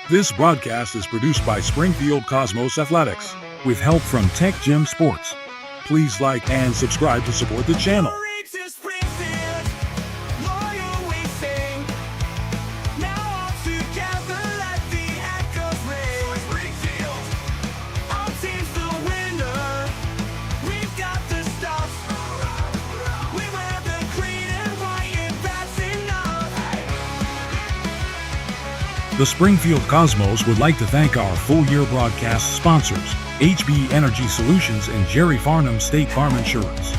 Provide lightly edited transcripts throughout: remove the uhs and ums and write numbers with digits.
This broadcast is produced by Springfield Cosmos Athletics with help from Tech Gym Sports. Please like and subscribe to support the channel. The Springfield Cosmos would like to thank our full-year broadcast sponsors, HB Energy Solutions and Jerry Farnham State Farm Insurance.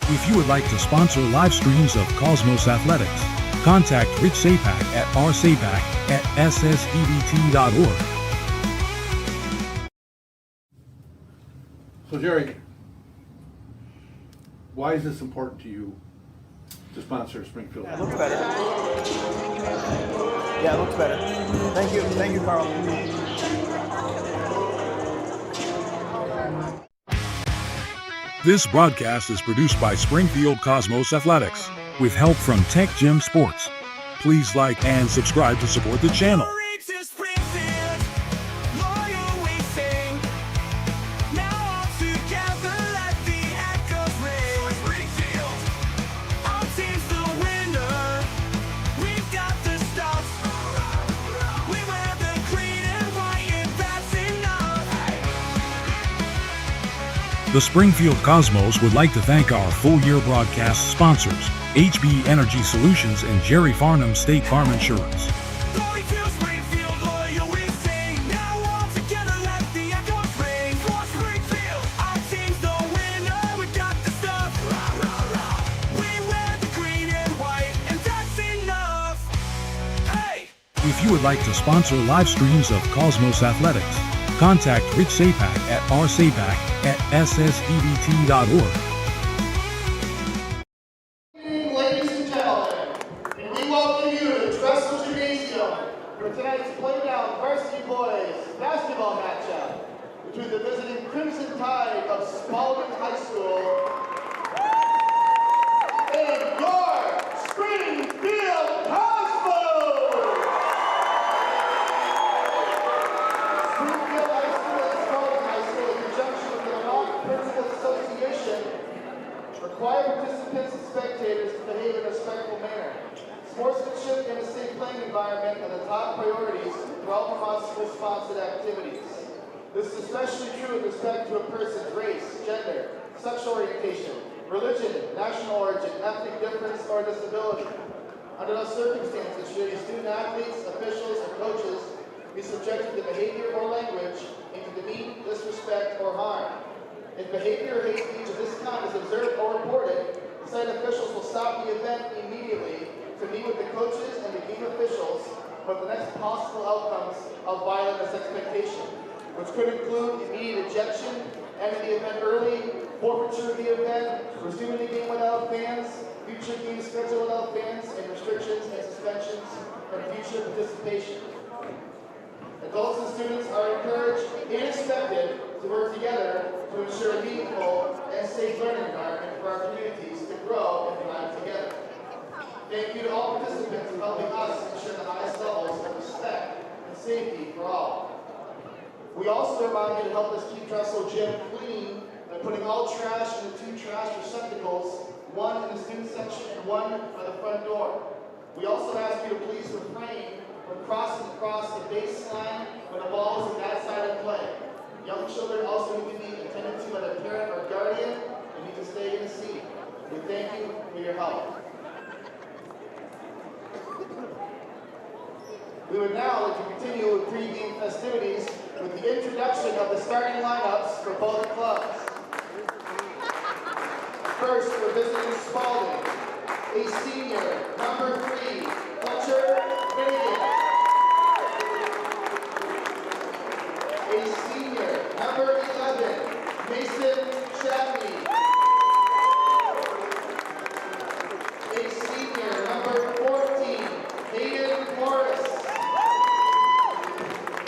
If you would like to sponsor live streams of Cosmos Athletics, contact Rich Sapak at rsapak@ssdbt.org. So Jerry, why is this important to you to sponsor Springfield? It looks better. Yeah, it looks better. Thank you, Carl. This broadcast is produced by Springfield Cosmos Athletics with help from Tech Gym Sports. Please like and subscribe to support the channel. The Springfield Cosmos would like to thank our full-year broadcast sponsors, HB Energy Solutions and Jerry Farnham State Farm Insurance. If you would like to sponsor live streams of Cosmos Athletics, contact Rich Sapak at rsapak@ssdbt.org. Ladies and gentlemen, and we welcome you to Dressel Gymnasium for tonight's playdown Varsity boys basketball matchup between the visiting Crimson Tide of Spaulding High School and your Springfield Cosmos! Springfield High School and Spaulding High School, in conjunction with the Vermont Principals Association, require participants and spectators to behave in a respectful manner. Sportsmanship and a safe playing environment are the top priorities throughout Vermont's school-sponsored activities. This is especially true with respect to a person's race, gender, sexual orientation, religion, national origin, ethnic difference, or disability. Under those circumstances, should any student athletes, officials, or coaches be subjected to behavior or language and to demean, disrespect, or harm. If behavior or hate speech of this kind is observed or reported, the site officials will stop the event immediately to meet with the coaches and the game officials for the next possible outcomes of violating this expectation, which could include immediate ejection, ending the event early, forfeiture of the event, resuming the game without fans, future games scheduled without fans, and restrictions and suspensions from future participation. Adults and students are encouraged and expected to work together to ensure a meaningful and safe learning environment for our communities to grow and thrive together. Thank you to all participants for helping us ensure the highest levels of respect and safety for all. We also remind you to help us keep Dressel Gym clean by putting all trash in the 2 trash receptacles, one in the student section and one by the front door. We also ask you to please refrain from crossing across the baseline when the ball is in that side of play. Young children also need to be attended to by their parent or guardian and need to stay in the seat. We thank you for your help. We would now like to continue with pre-game festivities with the introduction of the starting lineups for both clubs. First, we're visiting Spaulding, a senior, number 3, Fletcher Finnegan. A senior, number 11, Mason Chapney. A senior, number 14, Hayden Morris. A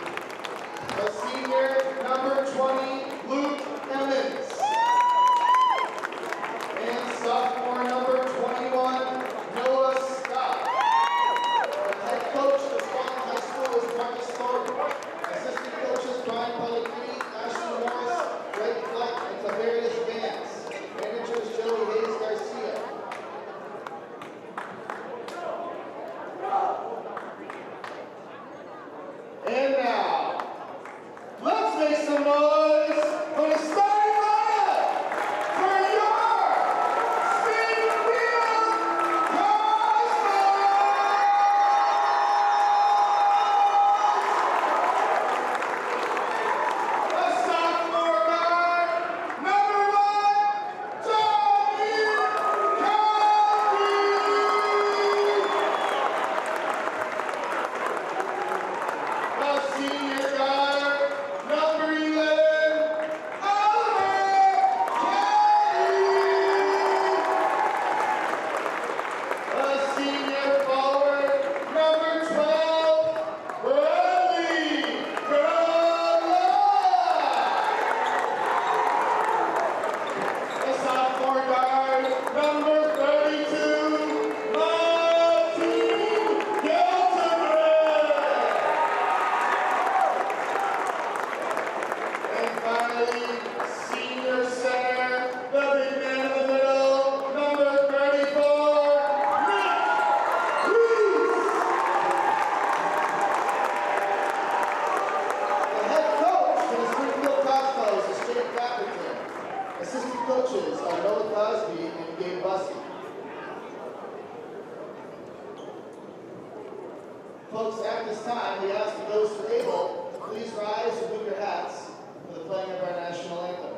folks, at this time, we ask for those who are able, please rise and move your hats for the playing of our national anthem.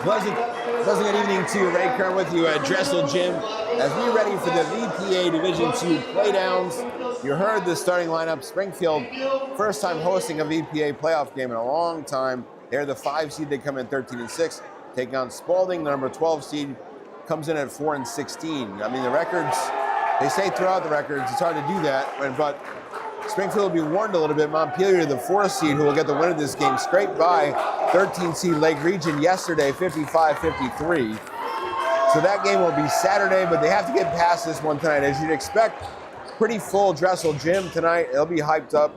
Pleasant good evening to you. Ray Curren with you at Dressel Gym as we ready for the VPA Division II playdowns. You heard the starting lineup. Springfield, first time hosting a VPA playoff game in a long time. They're the 5 seed. They come in 13-6. Taking on Spaulding, the number 12 seed, comes in at 4-16. I mean, the records, they say throughout the records, it's hard to do that, but Springfield will be warned a little bit. Montpelier, the 4th seed, who will get the win of this game, scraped by 13 seed Lake Region yesterday, 55-53. So that game will be Saturday, but they have to get past this one tonight. As you'd expect, pretty full Dressel Gym tonight. It'll be hyped up.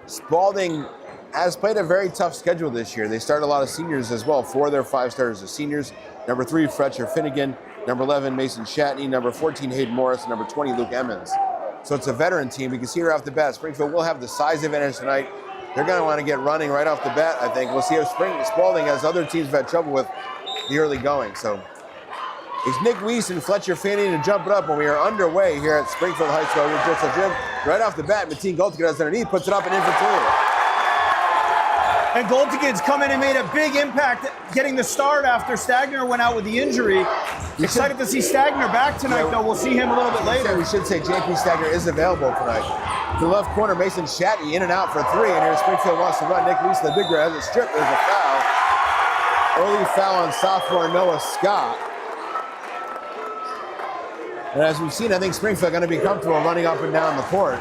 Spaulding has played a very tough schedule this year. They start a lot of seniors as well. 4 of their 5 starters are seniors. Number 3, Fletcher Finnegan. Number 11, Mason Shatney. Number 14, Hayden Morris. And number 20, Luke Emmons. So it's a veteran team. You can see right off the bat, Springfield will have the size advantage tonight. They're going to want to get running right off the bat, I think. We'll see if Spaulding, as other teams have had trouble with the early going. So it's Nick Weiss and Fletcher Finnegan to jump it up when we are underway here at Springfield High School Dressel Gym. Right off the bat, Mateen Goltigan has underneath, puts it up and in for 2. And Goltigan's come in and made a big impact getting the start after Stagner went out with the injury. Excited to see Stagner back tonight, though. We'll see him a little bit later. We should say JP Stagner is available tonight. To the left corner, Mason Shatney in and out for 3. And here Springfield wants to run. Nick Weiss, the big guy, has a strip. There's a foul. Early foul on sophomore Noah Scott. And as we've seen, I think Springfield going to be comfortable running up and down the court.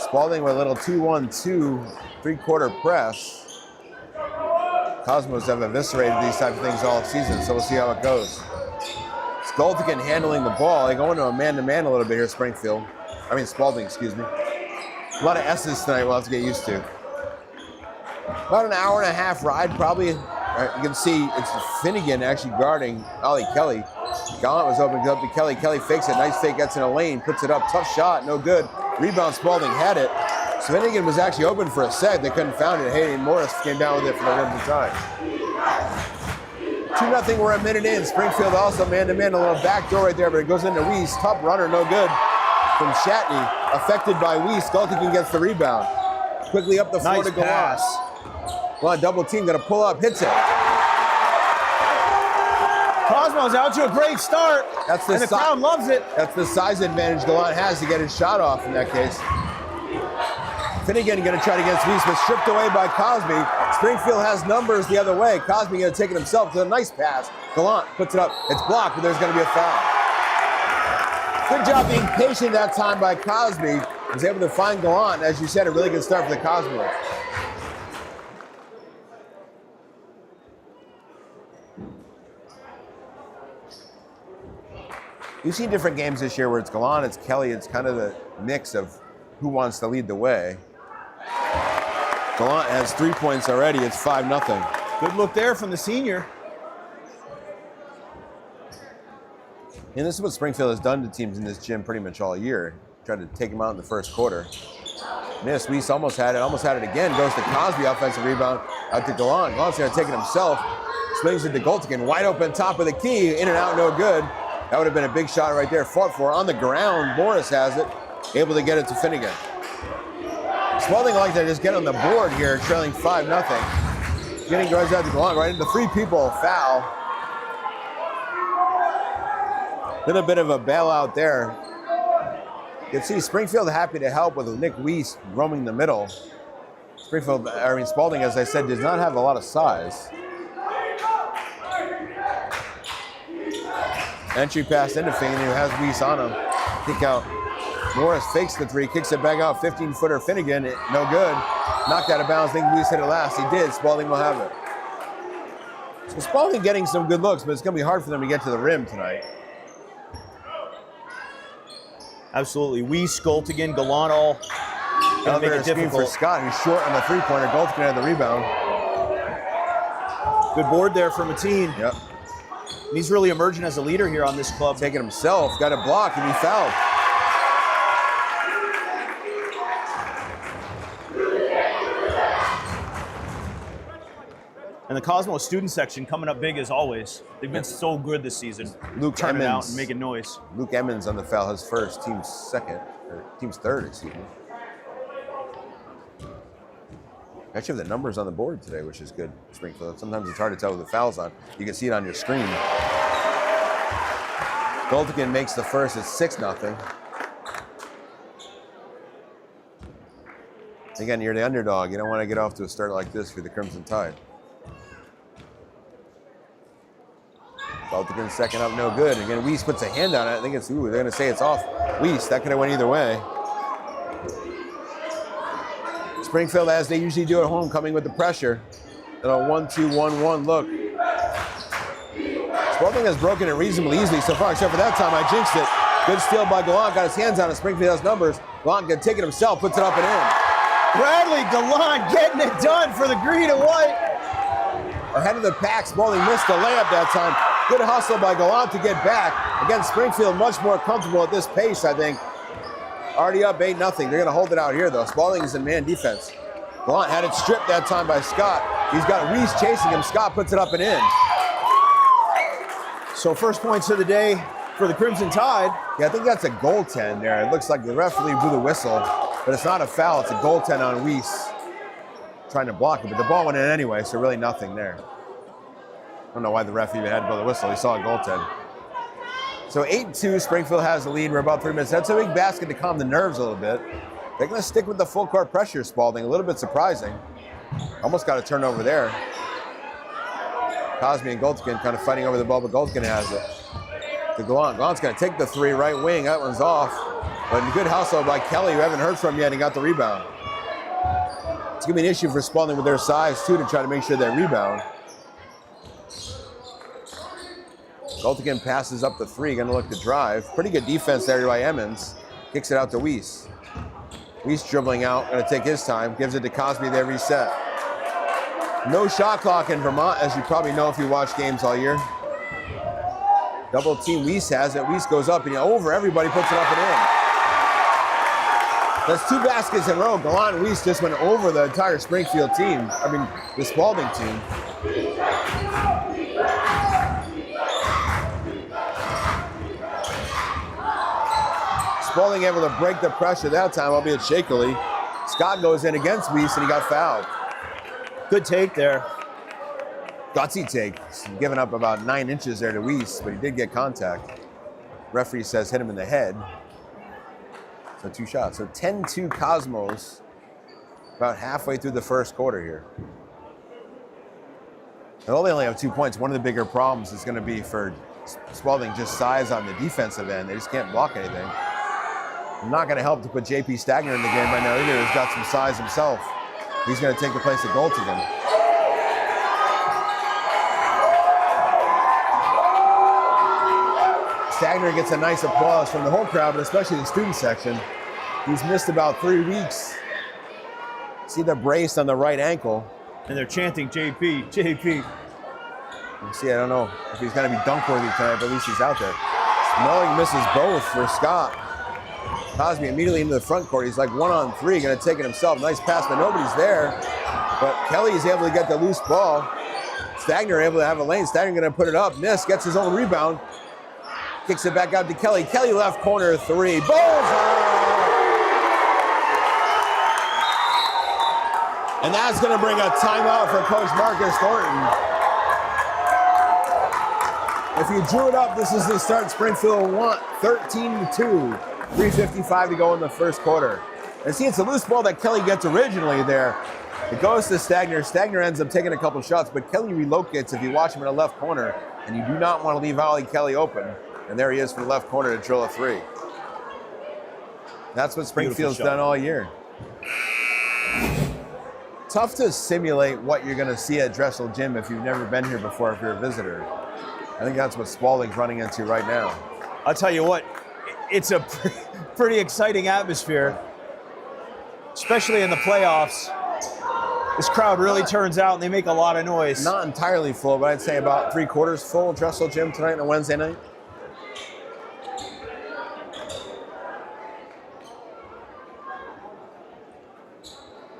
Spaulding with a little 2-1-2 3-quarter press. Cosmos have eviscerated these type of things all season, so we'll see how it goes. Goltigan handling the ball. They go into a man-to-man a little bit here, Springfield. Spaulding, excuse me. A lot of S's tonight we'll have to get used to. About an hour and a half ride, probably. You can see it's Finnegan actually guarding Ollie Kelly. Gallant was open up to Kelly. Kelly fakes it. Nice fake, gets in a lane, puts it up. Tough shot, no good. Rebound, Spaulding had it. So Finnegan was actually open for a set. They couldn't found it. Hayden Morris came down with it for the rest of the time. 2-0, we're a minute in. Springfield also man-to-man, a little back door right there, but it goes into Weiss. Top runner, no good from Shatney. Affected by Weiss. Goltigan gets the rebound. Quickly up the floor nice to go pass. Well, double team, gonna pull up, hits it. Cosmo's out to a great start, and the crowd loves it. That's the size advantage Gallant has to get his shot off in that case. Finnegan gonna try to get Weiss, but stripped away by Cosby. Springfield has numbers the other way. Cosby going to take it himself with a nice pass. Gallant puts it up. It's blocked, but there's going to be a foul. Good job being patient that time by Cosby. Was able to find Gallant. As you said, a really good start for the Cosmos. You've seen different games this year where it's Gallant, it's Kelly, it's kind of the mix of who wants to lead the way. Gallant has 3 points already, it's 5-0. Good look there from the senior. And this is what Springfield has done to teams in this gym pretty much all year. Tried to take them out in the first quarter. Missed, Weiss almost had it again. Goes to Cosby, offensive rebound, out to Gallant. Gallant's gonna take it himself. Swings it to Goltigan, wide open, top of the key, in and out, no good. That would have been a big shot right there. Fought for on the ground. Morris has it. Able to get it to Finnegan. Spaulding like to just get on the board here, trailing 5-0. Getting goes out to Gallant, right into 3 people. Foul. Little bit of a bailout there. You can see Springfield happy to help with Nick Weiss roaming the middle. Spaulding, as I said, does not have a lot of size. Entry pass into Finnegan, who has Weiss on him. Kick out. Morris fakes the 3, kicks it back out. 15-footer Finnegan, no good. Knocked out of bounds. I think Weiss hit it last. He did. Spaulding will have it. So Spaulding getting some good looks, but it's going to be hard for them to get to the rim tonight. Absolutely. Weiss, Goltigan, Gallant all going to make it difficult. For Scott, who's short on the 3-pointer. Goltigan had the rebound. Good board there from Mateen. Yep. And he's really emerging as a leader here on this club. Taking himself, got a block, and he fouled. And the Cosmos student section coming up big as always. They've been so good this season. Luke turning it out Emmons. and making noise. Luke Emmons on the foul, his first, team's third, excuse me. Actually have the numbers on the board today, which is good, Springfield. Sometimes it's hard to tell with the fouls on. You can see it on your screen. Goltigan makes the first, it's 6-0. Again, you're the underdog. You don't want to get off to a start like this for the Crimson Tide. Goltigan second up, no good. Again, Weiss puts a hand on it. I think it's, they're going to say it's off Weiss. That could have went either way. Springfield, as they usually do at home, coming with the pressure. And a 1-2-1-1 look. Spaulding has broken it reasonably easily so far, except for that time I jinxed it. Good steal by Gallant, got his hands on it. Springfield has numbers. Gallant can take it himself, puts it up and in. Bradley Gallant getting it done for the green and white. Ahead of the pack, Spaulding missed the layup that time. Good hustle by Gallant to get back. Again, Springfield much more comfortable at this pace, I think. Already up 8-0. They're going to hold it out here, though. Spaulding is in man defense. Gallant had it stripped that time by Scott. He's got Weiss chasing him. Scott puts it up and in. So first points of the day for the Crimson Tide. Yeah, I think that's a goaltend there. It looks like the referee blew the whistle, but it's not a foul. It's a goaltend on Weiss. Trying to block it, but the ball went in anyway, so really nothing there. I don't know why the ref even had to blow the whistle. He saw a goaltend. So 8-2, Springfield has the lead. We're about 3 minutes. That's a big basket to calm the nerves a little bit. They're going to stick with the full court pressure, Spaulding. A little bit surprising. Almost got a turnover there. Cosby and Goltigan kind of fighting over the ball, but Goltigan has it. To Gallant. Gallant's going to take the 3, right wing. That one's off. But a good hustle by Kelly, who haven't heard from yet, and got the rebound. It's going to be an issue for Spaulding with their size, too, to try to make sure they rebound. Goltigan passes up the 3, going to look to drive. Pretty good defense there by Emmons. Kicks it out to Weiss. Weiss dribbling out, going to take his time. Gives it to Cosby, they reset. No shot clock in Vermont, as you probably know if you watch games all year. Double team, Weiss has it. Weiss goes up and over, everybody puts it up and in. That's 2 baskets in a row. Gallant and Weiss just went over the entire Springfield team. The Spaulding team. Spaulding able to break the pressure that time, albeit shakily. Scott goes in against Weiss and he got fouled. Good take there. Gutsy take. Giving up about 9 inches there to Weiss, but he did get contact. Referee says hit him in the head. So 2 shots. So 10-2 Cosmos, about halfway through the first quarter here. Although they only have 2 points, one of the bigger problems is going to be for Spaulding just size on the defensive end. They just can't block anything. Not going to help to put JP Stagner in the game right now either. He's got some size himself. He's going to take the place of Goltigan. Stagner gets a nice applause from the whole crowd, but especially the student section. He's missed about 3 weeks. See the brace on the right ankle. And they're chanting JP, JP. You see, I don't know if he's going to be dunk-worthy tonight, but at least he's out there. Smelling misses both for Scott. Cosby immediately into the front court. He's like 1-on-3, going to take it himself. Nice pass, but nobody's there. But Kelly is able to get the loose ball. Stagner able to have a lane. Stagner going to put it up. Miss, gets his own rebound. Kicks it back out to Kelly. Kelly left corner 3. Bullseye! And that's going to bring a timeout for Coach Marcus Thornton. If you drew it up, this is the start. Springfield 13-2. 3:55 to go in the first quarter. And see, it's a loose ball that Kelly gets originally there. It goes to Stagner. Stagner ends up taking a couple shots, but Kelly relocates if you watch him in the left corner, and you do not want to leave Ollie Kelly open. And there he is from the left corner to drill a 3. That's what Springfield's done all year. Tough to simulate what you're going to see at Dressel Gym if you've never been here before, if you're a visitor. I think that's what Spaulding's running into right now. I'll tell you what, it's a pretty exciting atmosphere, especially in the playoffs. This crowd really turns out and they make a lot of noise. Not entirely full, but I'd say about 3/4 full Dressel Gym tonight on a Wednesday night.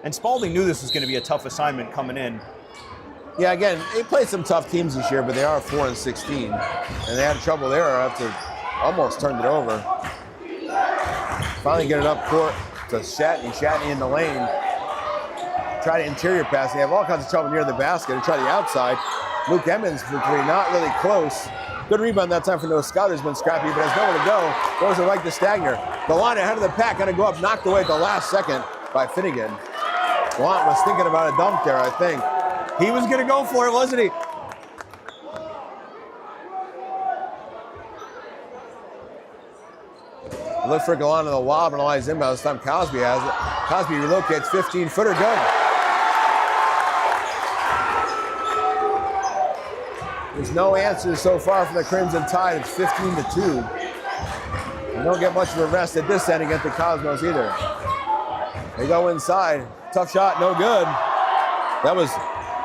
And Spaulding knew this was going to be a tough assignment coming in. Yeah, again, they played some tough teams this year, but they are 4-16. And they had trouble there after almost turned it over. Finally get it up court to Shatney. Shatney in the lane. Try to interior pass. They have all kinds of trouble near the basket. They try the outside. Luke Emmons for 3, not really close. Good rebound that time for Noah Scott, who's been scrappy, but has nowhere to go. Goes it right to Stagner. The line ahead of the pack, going to go up, knocked away at the last second by Finnegan. Gallant was thinking about a dunk there, I think. He was going to go for it, wasn't he? Look for Gallant on the lob and Elias inbound. This time Cosby has it. Cosby relocates, 15-footer, good. There's no answers so far from the Crimson Tide. It's 15-2. They don't get much of a rest at this end against the Cosmos either. They go inside. Tough shot, no good. That was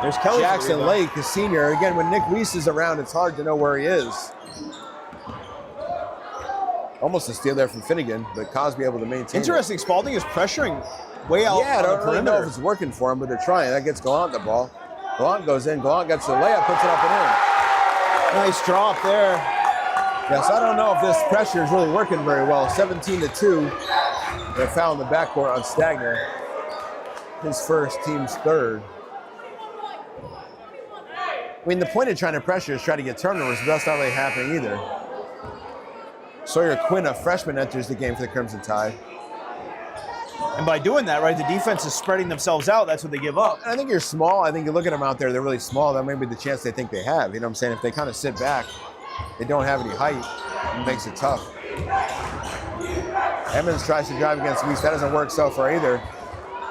There's Kelly Jackson Lake, a senior. Again, when Nick Weiss is around, it's hard to know where he is. Almost a steal there from Finnegan, but Cosby able to maintain. Interesting, Spaulding is pressuring way out. Yeah, I don't really know if it's working for him, but they're trying. That gets Gallant the ball. Gallant goes in. Gallant gets the layup, puts it up and in. Nice drop there. Yes, I don't know if this pressure is really working very well. 17-2. They're fouling the backcourt on Stagner. His first, team's third. I mean, the point of trying to pressure is try to get turnovers, but that's not really happening either. Sawyer Quinn, a freshman, enters the game for the Crimson Tide. And by doing that, right, the defense is spreading themselves out. That's what they give up. And I think you're small. I think you look at them out there, they're really small. That may be the chance they think they have. You know what I'm saying? If they kind of sit back, they don't have any height. It makes it tough. Emmons tries to drive against Weiss. That doesn't work so far either.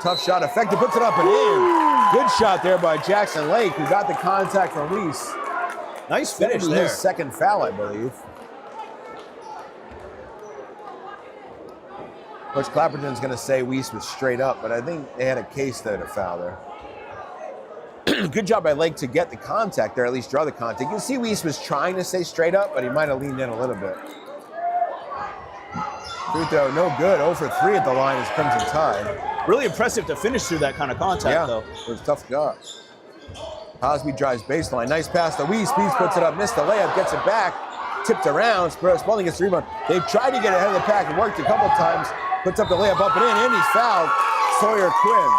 Tough shot, effective, puts it up and in. Good shot there by Jackson Lake, who got the contact from Weiss. Nice finish That'll be there. his second foul, I believe. Coach Clapperton's going to say Weiss was straight up, but I think they had a case there to foul there. Good job by Lake to get the contact there, at least draw the contact. You can see Weiss was trying to stay straight up, but he might have leaned in a little bit. Free throw, no good. 0 for 3 at the line is Crimson Tide. Really impressive to finish through that kind of contact, though. It was a tough job. Cosby drives baseline. Nice pass to Weiss. Weiss puts it up, missed the layup, gets it back, tipped around. Spaulding gets the rebound. They've tried to get ahead of the pack and worked a couple times. Puts up the layup up and he's fouled. Sawyer Quinn.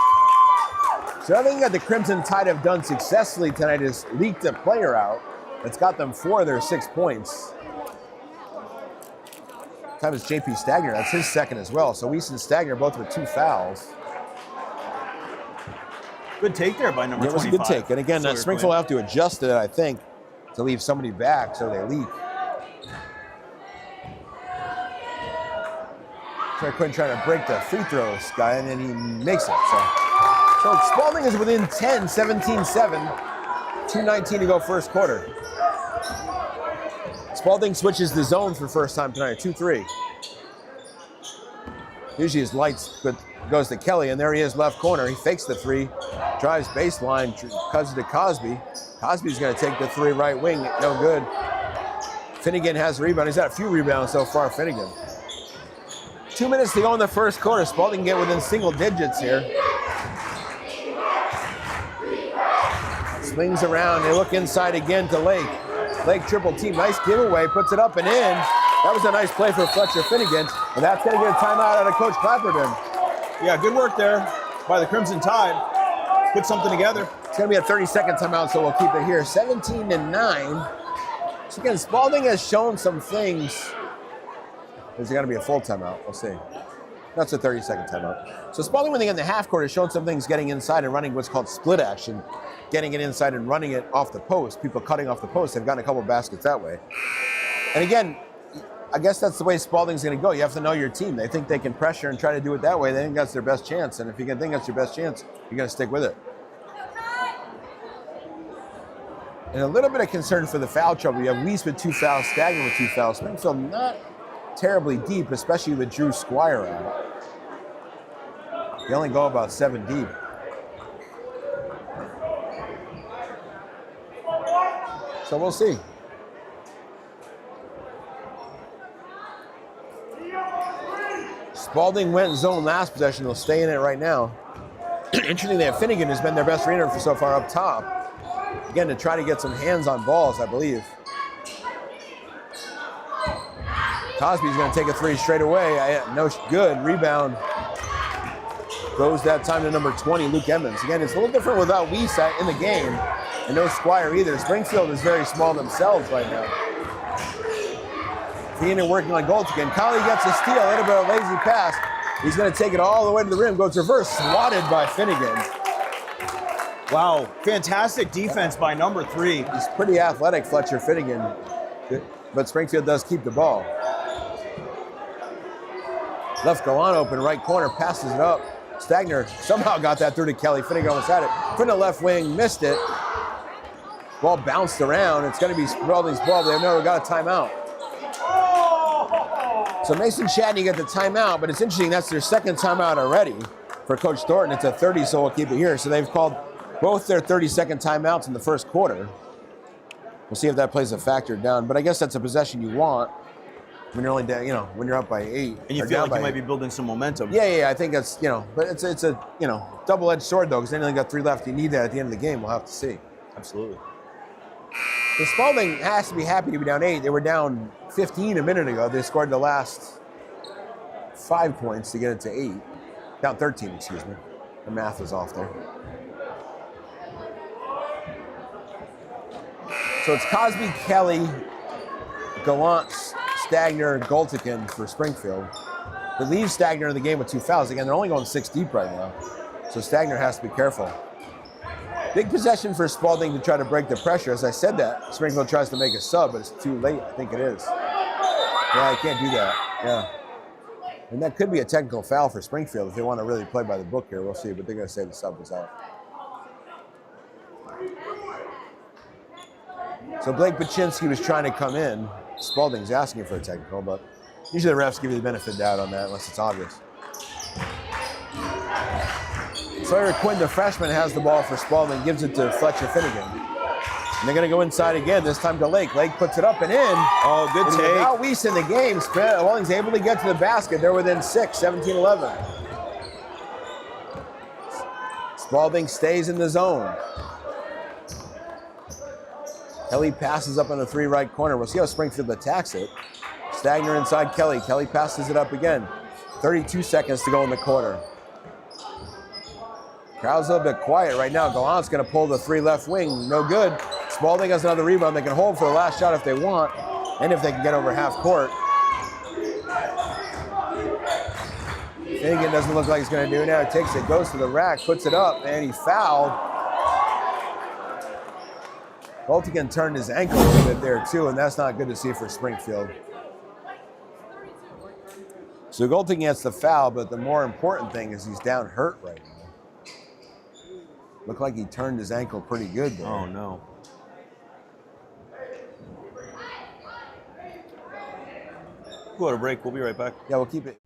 So everything that the Crimson Tide have done successfully tonight is leaked a player out. It's got them 4 of their 6 points. Time is JP Stagner. That's his second as well. So Weiss and Stagner both with 2 fouls. Good take there by number 25. It was a good take. And again, Sawyer Springfield will Quinn. have to adjust it, I think, to leave somebody back so they leak. Sawyer Quinn trying to break the free throws guy, and then he makes it. So Spaulding is within 10, 17-7. 2:19 to go first quarter. Spaulding switches the zone for first time tonight, 2-3. Usually his lights, but goes to Kelly, and there he is, left corner. He fakes the three, drives baseline, cuts it to Cosby. Cosby's going to take the three right wing, no good. Finnegan has a rebound. He's had a few rebounds so far, Finnegan. 2 minutes to go in the first quarter. Spaulding can get within single digits here. Swings around, they look inside again to Lake. Lake triple team, nice giveaway, puts it up and in. That was a nice play for Fletcher Finnegan, and that's going to get a timeout out of Coach Clapperton. Yeah, good work there by the Crimson Tide. Put something together. It's going to be a 30-second timeout, so we'll keep it here. 17-9. So again, Spaulding has shown some things. Is it going to be a full timeout? We'll see. That's a 30-second timeout. So Spaulding, when they get in the half court, has shown some things getting inside and running what's called split action. Getting it inside and running it off the post. People cutting off the post have gotten a couple baskets that way. And again, I guess that's the way Spaulding's going to go. You have to know your team. They think they can pressure and try to do it that way. They think that's their best chance. And if you can think that's your best chance, you're going to stick with it. And a little bit of concern for the foul trouble. You have Weiss with 2 fouls, Stagner with 2 fouls. Springfield not terribly deep, especially with Drew Squire out. They only go about 7 deep. So we'll see. Spaulding went zone last possession. They'll stay in it right now. Interesting, they have Finnegan, who's been their best runner for so far up top. Again, to try to get some hands on balls, I believe. Cosby's going to take a three straight away. No good. Rebound. Goes that time to number 20, Luke Emmons. Again, it's a little different without Weiss in the game. And no Squire either. Springfield is very small themselves right now. Vienna working on goals again. Colley gets a steal, a little bit of a lazy pass. He's going to take it all the way to the rim. Goes reverse, swatted by Finnegan. Wow, fantastic defense by number 3. He's pretty athletic, Fletcher Finnegan. But Springfield does keep the ball. Left Golan open, right corner, passes it up. Stagner somehow got that through to Kelly. Finnegan almost had it. From the left wing, missed it. Ball bounced around. It's going to be Spaulding's ball. They've never got a timeout. So Mason Chadney got the timeout, but it's interesting. That's their second timeout already for Coach Thornton. It's a 30, so we'll keep it here. So they've called both their 30-second timeouts in the first quarter. We'll see if that plays a factor down. But I guess that's a possession you want when you're only down, when you're up by 8. And you feel like you might be building some momentum. Yeah, I think that's, but it's a, double-edged sword, though, because they only got 3 left. You need that at the end of the game. We'll have to see. Absolutely. The Spaulding has to be happy to be down 8. They were down 15 a minute ago. They scored the last 5 points to get it to 8. Down 13, excuse me. The math is off there. So it's Cosby, Kelly, Gallant, Stagner, Goltikin for Springfield. It leaves Stagner in the game with 2 fouls. Again, they're only going 6 deep right now. So Stagner has to be careful. Big possession for Spaulding to try to break the pressure. As I said that, Springfield tries to make a sub, but it's too late. I think it is. Yeah, I can't do that. Yeah. And that could be a technical foul for Springfield if they want to really play by the book here. We'll see, but they're going to say the sub was out. So Blake Baczynski was trying to come in. Spaulding's asking for a technical, but usually the refs give you the benefit of the doubt on that unless it's obvious. Sawyer Quinn, the freshman, has the ball for Spaulding, gives it to Fletcher Finnegan. And they're going to go inside again, this time to Lake. Lake puts it up and in. Oh, good take. Without Weiss in the game, Spaulding's able to get to the basket. They're within 6, 17-11. Spaulding stays in the zone. Kelly passes up on the 3 right corner. We'll see how Springfield attacks it. Stagner inside Kelly. Kelly passes it up again. 32 seconds to go in the quarter. Crowd's a little bit quiet right now. Gallant's going to pull the 3 left wing. No good. Spaulding has another rebound. They can hold for the last shot if they want, and if they can get over half court. Finnegan doesn't look like he's going to do it now. He takes it, goes to the rack, puts it up, and he fouled. Boltigan turned his ankle a little bit there too, and that's not good to see for Springfield. So Golting gets the foul, but the more important thing is he's down hurt right now. Looked like he turned his ankle pretty good there. Oh, no. We'll go to break. We'll be right back. Yeah, we'll keep it.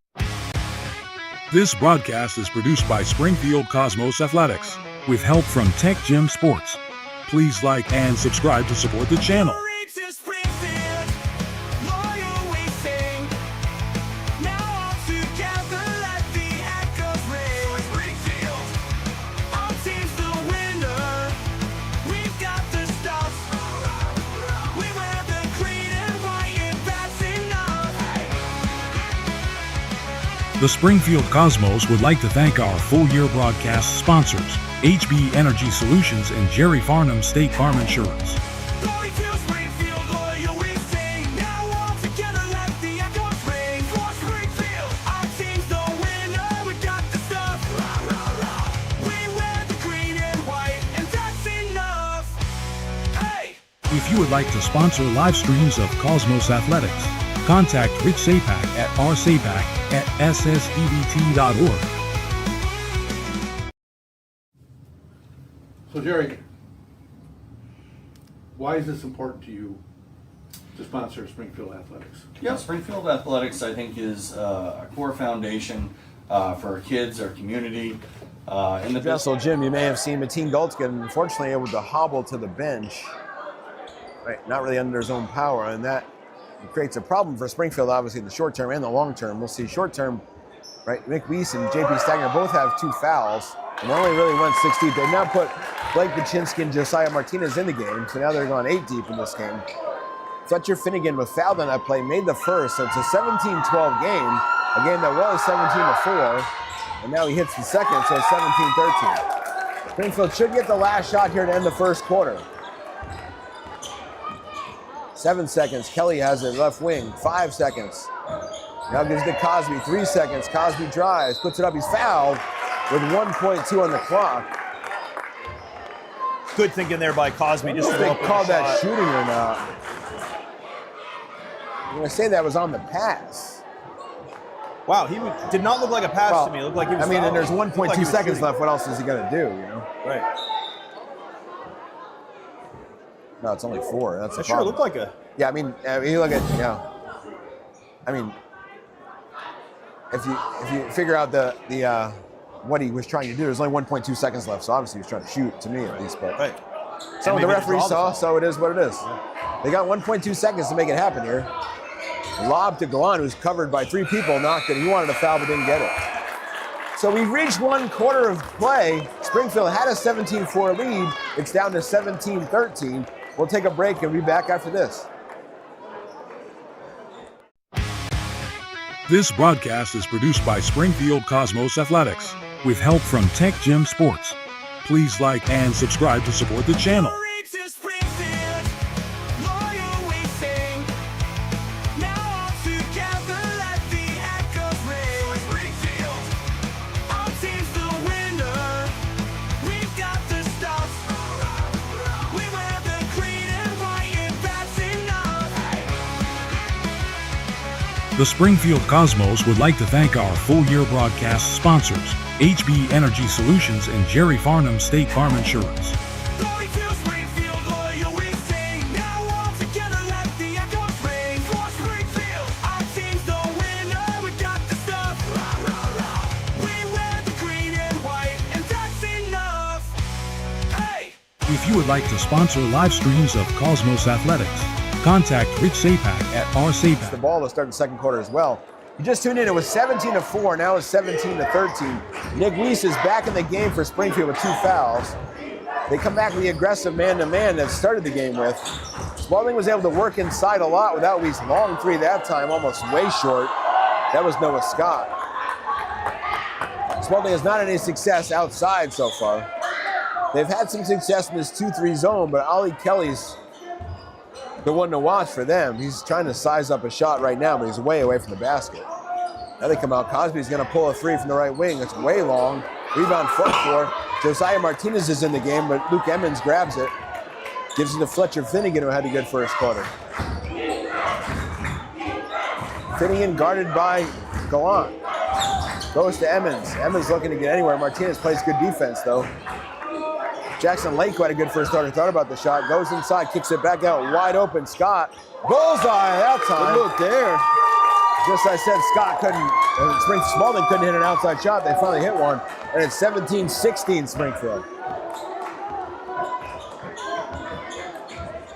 This broadcast is produced by Springfield Cosmos Athletics with help from Tech Gym Sports. Please like and subscribe to support the channel. The Springfield Cosmos would like to thank our full-year broadcast sponsors, HB Energy Solutions and Jerry Farnham State Farm Insurance. If you would like to sponsor live streams of Cosmos Athletics, contact Rich Sapak at rsapak@ssdbt.org. So Jerry, why is this important to you to sponsor Springfield Athletics? Yeah, Springfield Athletics, I think, is a core foundation for our kids, our community. In the Vessel Jim, you may have seen Mateen Goldskin, unfortunately able to hobble to the bench. Right, not really under his own power, and that creates a problem for Springfield, obviously, in the short term and the long term. We'll see short term, right? Nick Weiss and JP Stagner both have 2 fouls, and they only really went 6 deep. They've now put Blake Baczynski and Josiah Martinez in the game, so now they're going 8 deep in this game. Fletcher Finnegan was fouled on that play, made the first, so it's a 17-12 game, a game that was 17-4, and now he hits the second, so it's 17-13. Springfield should get the last shot here to end the first quarter. 7 seconds, Kelly has it left wing, 5 seconds. Now gives it to Cosby, 3 seconds, Cosby drives, puts it up, he's fouled with 1.2 on the clock. Good thinking there by Cosby. Just If they called that shooting or not. I'm gonna say that was on the pass. Wow, he did not look like a pass to me. It looked like he was and fouled. there's Looked like 1.2 he was seconds shooting. left, what else is he gonna do, you know? Right. No, it's only 4, that's the That sure problem. looked like a... Yeah, I mean, you look at, I mean, if you figure out the what he was trying to do, there's only 1.2 seconds left, so obviously he was trying to shoot, to me at least, but Right. so And the maybe referee draw the saw, foul. so it is what it is. Yeah. They got 1.2 seconds to make it happen here. Lob to Galan, who's covered by 3 people, knocked it. He wanted a foul, but didn't get it. So we've reached 1 quarter of play. Springfield had a 17-4 lead. It's down to 17-13. We'll take a break and be back after this. This broadcast is produced by Springfield Cosmos Athletics with help from Tech Gym Sports. Please like and subscribe to support the channel. The Springfield Cosmos would like to thank our full-year broadcast sponsors, HB Energy Solutions and Jerry Farnham State Farm Insurance. If you would like to sponsor live streams of Cosmos Athletics, contact Rich Sapak at rsapak. The ball to start the second quarter as well. You just tuned in, it was 17-4, now it's 17-13. Nick Weiss is back in the game for Springfield with 2 fouls. They come back with the aggressive man-to-man that started the game with. Spaulding was able to work inside a lot without Weiss. Long 3 that time, almost way short. That was Noah Scott. Spaulding has not had any success outside so far. They've had some success in this 2-3 zone, but Ollie Kelly's the one to watch for them. He's trying to size up a shot right now, but he's way away from the basket. Now they come out. Cosby's going to pull a three from the right wing. It's way long. Rebound front court. Josiah Martinez is in the game, but Luke Emmons grabs it. Gives it to Fletcher Finnegan, who had a good first quarter. Finnegan guarded by Gallant. Goes to Emmons. Emmons looking to get anywhere. Martinez plays good defense, though. Jackson Lake, who had a good first quarter, thought about the shot. Goes inside, kicks it back out. Wide open, Scott. Bullseye that time. Good look there. Just as I said, Scott couldn't, Spaulding couldn't hit an outside shot. They finally hit one, and it's 17-16 Springfield.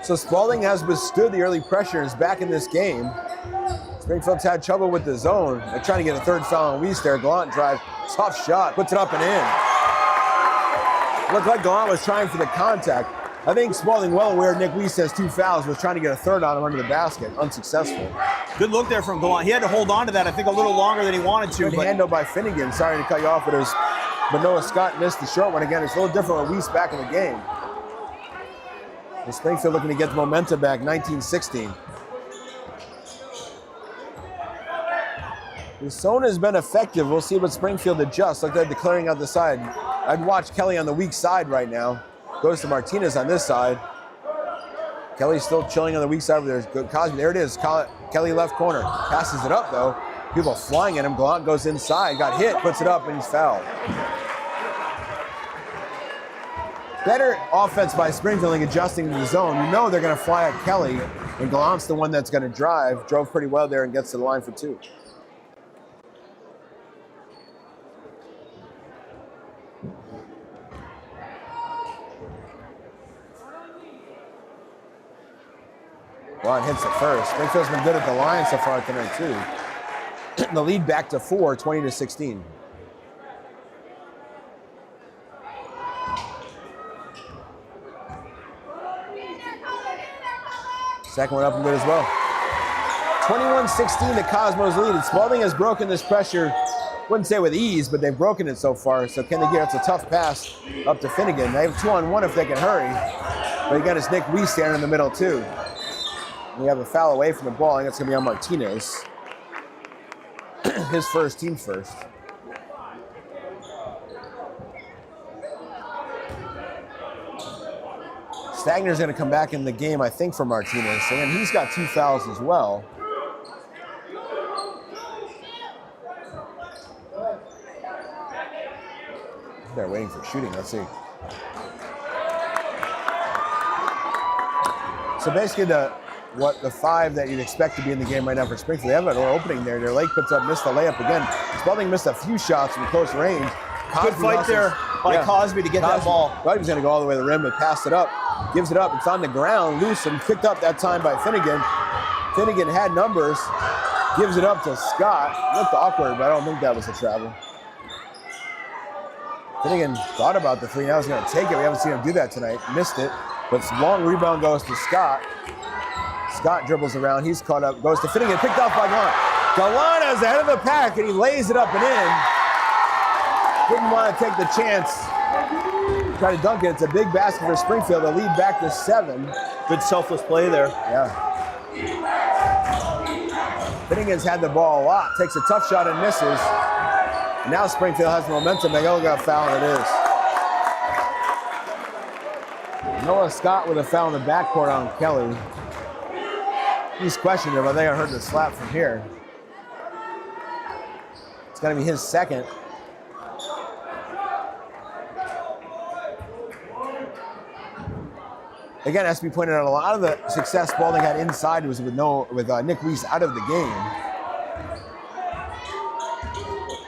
So Spaulding has withstood the early pressure and is back in this game. Springfield's had trouble with the zone. They're trying to get a third foul on Weiss there. Gallant drive, tough shot, puts it up and in. Looked like Gallant was trying for the contact. I think Spaulding, well aware Nick Weiss has 2 fouls, was trying to get a third on him under the basket, unsuccessful. Good look there from Gallant. He had to hold on to that, I think, a little longer than he wanted to. Good handle by Finnegan. Sorry to cut you off, but Noah Scott missed the short one again. It's a little different with Weiss back in the game. And Springfield looking to get the momentum back, 19-16. The zone has been effective. We'll see what Springfield adjusts. Like they're declaring out the side. I'd watch Kelly on the weak side right now. Goes to Martinez on this side. Kelly's still chilling on the weak side. There's Cosby. There it is. Kelly left corner. Passes it up, though. People flying at him. Gallant goes inside. Got hit. Puts it up, and he's fouled. Better offense by Springfield adjusting to the zone. You know they're going to fly at Kelly, and Gallant's the one that's going to drive. Drove pretty well there and gets to the line for 2. Gallant hits it first. Springfield's been good at the line so far tonight, too. The lead back to 4, 20-16. Second one up and good as well. 21-16, the Cosmos lead. And Spaulding has broken this pressure, wouldn't say with ease, but they've broken it so far. So can they get, it's a tough pass up to Finnegan. They have 2-on-1 if they can hurry. But again, it's Nick Weiss standing in the middle, too. We have a foul away from the ball. I think it's going to be on Martinez. His first, team first. Stagner's going to come back in the game, I think, for Martinez. And he's got 2 fouls as well. They're waiting for shooting. Let's see. So basically, the 5 that you'd expect to be in the game right now for Springfield. They have an opening there. Their Lake puts up, missed the layup again. Spaulding missed a few shots from close range. Good fight there by Cosby to get that ball. Cosby's going to go all the way to the rim, but passed it up. Gives it up. It's on the ground, loose, and picked up that time by Finnegan. Finnegan had numbers. Gives it up to Scott. Looked awkward, but I don't think that was a travel. Finnegan thought about the 3. Now he's going to take it. We haven't seen him do that tonight. Missed it. But long rebound goes to Scott. Scott dribbles around. He's caught up. Goes to Finnegan. Picked off by Gallant. Gallant is ahead of the pack, and he lays it up and in. Didn't want to take the chance. Try to dunk it. It's a big basket for Springfield. The lead back to 7. Good selfless play there. Yeah. Finnegan's had the ball a lot. Takes a tough shot and misses. And now Springfield has momentum. They all got a foul, and it is. Noah Scott with a foul in the backcourt on Kelly. He's questioned it, but they heard the slap from here. It's going to be his second. Again, as we pointed out, a lot of the success Spaulding had inside was with Nick Weiss out of the game.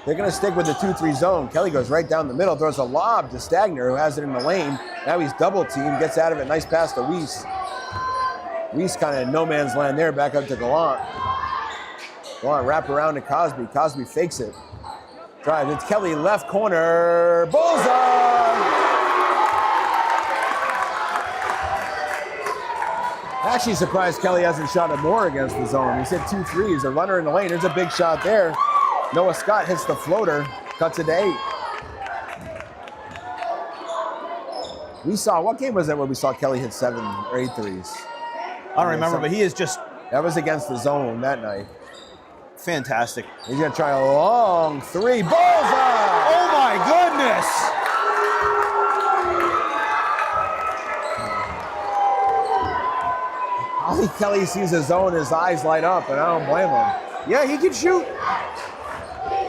They're going to stick with the 2-3 zone. Kelly goes right down the middle, throws a lob to Stagner, who has it in the lane. Now he's double teamed, gets out of it. Nice pass to Weiss. Weiss kind of in no man's land there, back up to Gallant. Gallant wrap around to Cosby. Cosby fakes it. Drive. It's Kelly left corner. Bullseye! Actually surprised Kelly hasn't shot it more against the zone. He's hit 2 threes. A runner in the lane. There's a big shot there. Noah Scott hits the floater. Cuts it to 8. We saw, what game was that where we saw Kelly hit 7 or 8 threes? I don't remember, but he is just... That was against the zone that night. Fantastic. He's going to try a long three. Bullseye! Oh my goodness! Ollie Kelly sees his zone, his eyes light up, and I don't blame him. Yeah, he can shoot.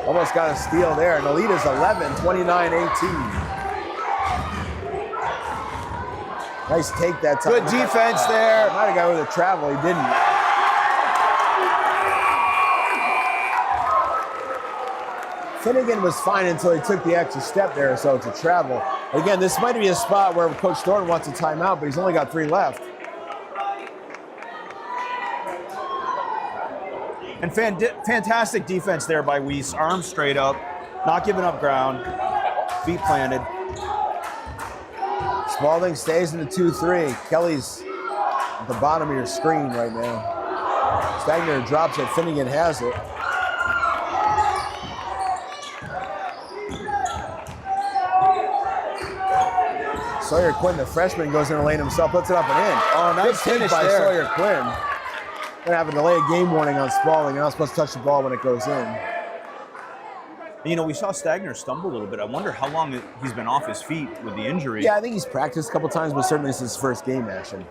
Almost got a steal there, and the lead is 11, 29-18. Nice take that time. Good defense there. Might have got with a travel, he didn't. Finnegan was fine until he took the extra step there, so it's a travel. Again, this might be a spot where Coach Thornton wants a timeout, but he's only got 3 left. And fantastic defense there by Weiss. Arms straight up, not giving up ground, feet planted. Spaulding stays in the 2-3. Kelly's at the bottom of your screen right now. Stagner drops it. Finnegan has it. Sawyer Quinn, the freshman, goes in the lane himself, puts it up and in. Oh, nice Good finish by there. Sawyer Quinn. Gonna have a delayed game warning on Spaulding. You're not supposed to touch the ball when it goes in. You know, we saw Stagner stumble a little bit. I wonder how long he's been off his feet with the injury. Yeah, I think he's practiced a couple times, but certainly this is his first game action.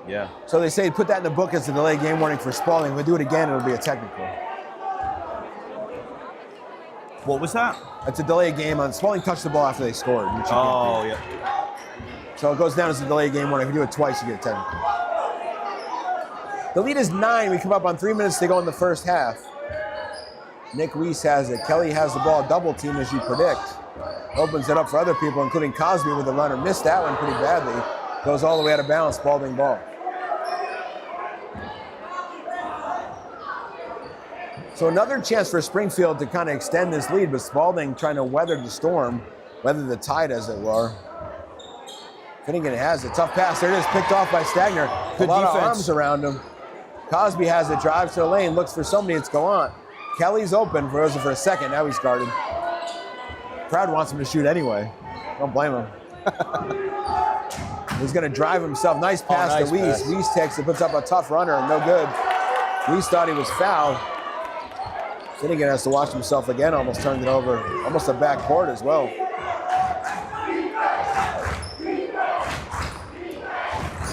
Yeah. So they say put that in the book as a delayed game warning for Spaulding. If we do it again, it'll be a technical. What was that? It's a delayed game on Spaulding touched the ball after they scored. Which you can't do. Yeah. So it goes down as a delayed game warning. If you do it twice, you get a technical. The lead is 9. We come up on 3 minutes to go in the first half. Nick Weiss has it. Kelly has the ball double team as you predict. Opens it up for other people, including Cosby with the runner. Missed that one pretty badly. Goes all the way out of bounds, Spaulding ball. So another chance for Springfield to kind of extend this lead, but Spaulding trying to weather the storm, weather the tide as it were. Finnegan has it. Tough pass. There it is, picked off by Stagner. Good a lot defense. of arms around him. Cosby has it, drives to the lane, looks for somebody, it's Gallant. Kelly's open, frozen for a second, now he's guarded. Crowd wants him to shoot anyway. Don't blame him. He's gonna drive himself. Nice pass nice to Weiss. pass. Weiss takes it, puts up a tough runner, no good. Weiss thought he was fouled. Finnegan has to watch himself again, almost turned it over. Almost a backcourt as well.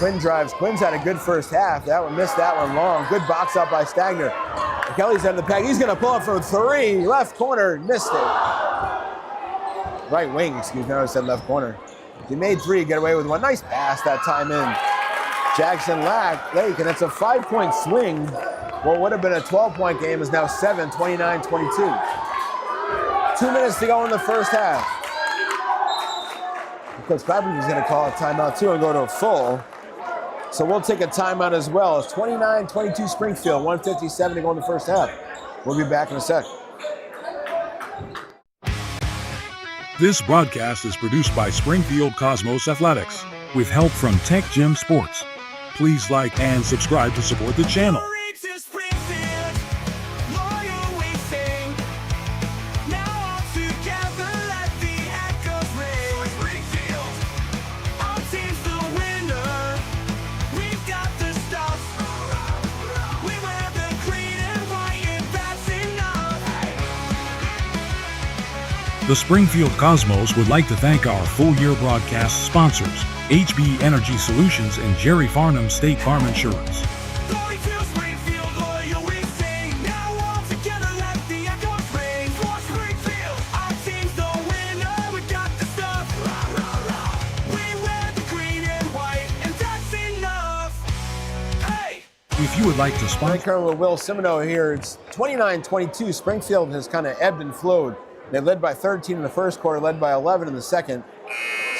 Quinn drives. Quinn's had a good first half. That one missed that one long. Good box up by Stagner. Kelly's under the pack. He's going to pull up for 3. Left corner. Missed it. Right wing, excuse me. I said left corner. He made 3. Get away with one. Nice pass that time in. Jackson Lake, and it's a 5-point swing. What would have been a 12-point game is now 7, 29-22. 2 minutes to go in the first half. Coach Clapper is going to call a timeout too and go to a full. So we'll take a timeout as well. It's 29-22 Springfield, 1:57 to go in the first half. We'll be back in a sec. This broadcast is produced by Springfield Cosmos Athletics with help from Tech Gym Sports. Please like and subscribe to support the channel. The Springfield Cosmos would like to thank our full-year broadcast sponsors, HB Energy Solutions and Jerry Farnham State Farm Insurance. If you would like to sponsor... Curren with Will Simoneau here. It's 29-22. Springfield has kind of ebbed and flowed. They led by 13 in the first quarter, led by 11 in the second.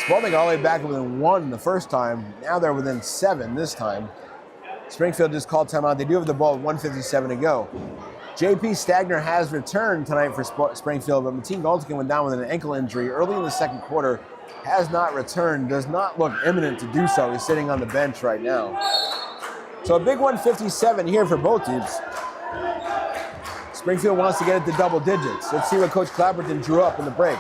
Spaulding all the way back within 1 the first time. Now they're within 7 this time. Springfield just called timeout. They do have the ball with 1:57 to go. JP Stagner has returned tonight for Springfield, but Mateen Galtigan went down with an ankle injury early in the second quarter. Has not returned, does not look imminent to do so. He's sitting on the bench right now. So a big 1:57 here for both teams. Springfield wants to get it to double digits. Let's see what Coach Clapperton drew up in the break.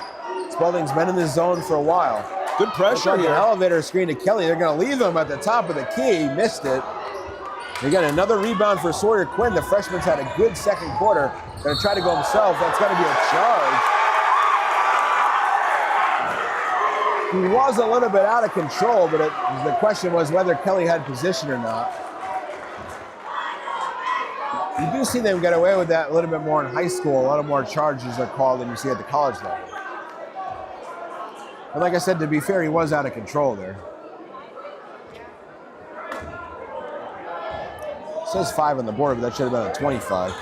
Spaulding's been in this zone for a while. Good pressure An here. elevator screen to Kelly. They're going to leave him at the top of the key. Missed it. We got another rebound for Sawyer Quinn. The freshman's had a good second quarter. Gonna try to go himself. That's gonna be a charge. He was a little bit out of control, but the question was whether Kelly had position or not. You do see them get away with that a little bit more in high school. A lot of more charges are called than you see at the college level. But like I said, to be fair, he was out of control there. It says 5 on the board, but that should have been a 25.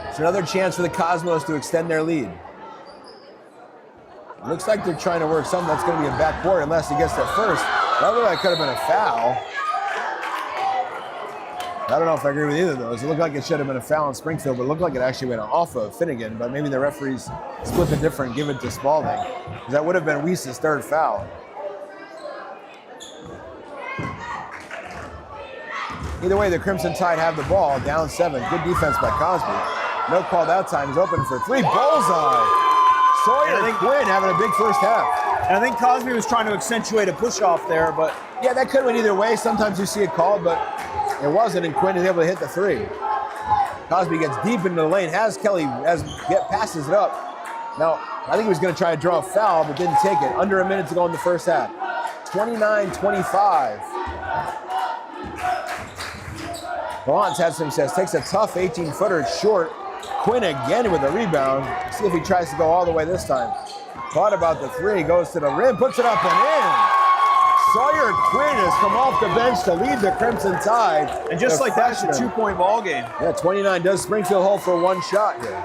It's another chance for the Cosmos to extend their lead. It looks like they're trying to work something that's going to be a backboard unless he gets there first. That looked like it could have been a foul. I don't know if I agree with either of those. It looked like it should have been a foul in Springfield, but it looked like it actually went off of Finnegan, but maybe the referees split it different, give it to Spaulding. That would have been Weiss's third foul. Either way, the Crimson Tide have the ball, down 7. Good defense by Cosby. No call that time. He's open for 3. Bullseye. Sawyer Quinn having a big first half. And I think Cosby was trying to accentuate a push-off there, but... Yeah, that could have went either way. Sometimes you see it called, but it wasn't, and Quinn is able to hit the 3. Cosby gets deep into the lane, passes it up. Now, I think he was going to try to draw a foul, but didn't take it. Under a minute to go in the first half. 29-25. Vallance has some says, takes a tough 18-footer short. Quinn again with a rebound. See if he tries to go all the way this time. Thought about the 3, goes to the rim, puts it up and in. Sawyer Quinn has come off the bench to lead the Crimson Tide. And just like that, it's a 2-point ball game. Yeah, 29 does Springfield hold for 1 shot here.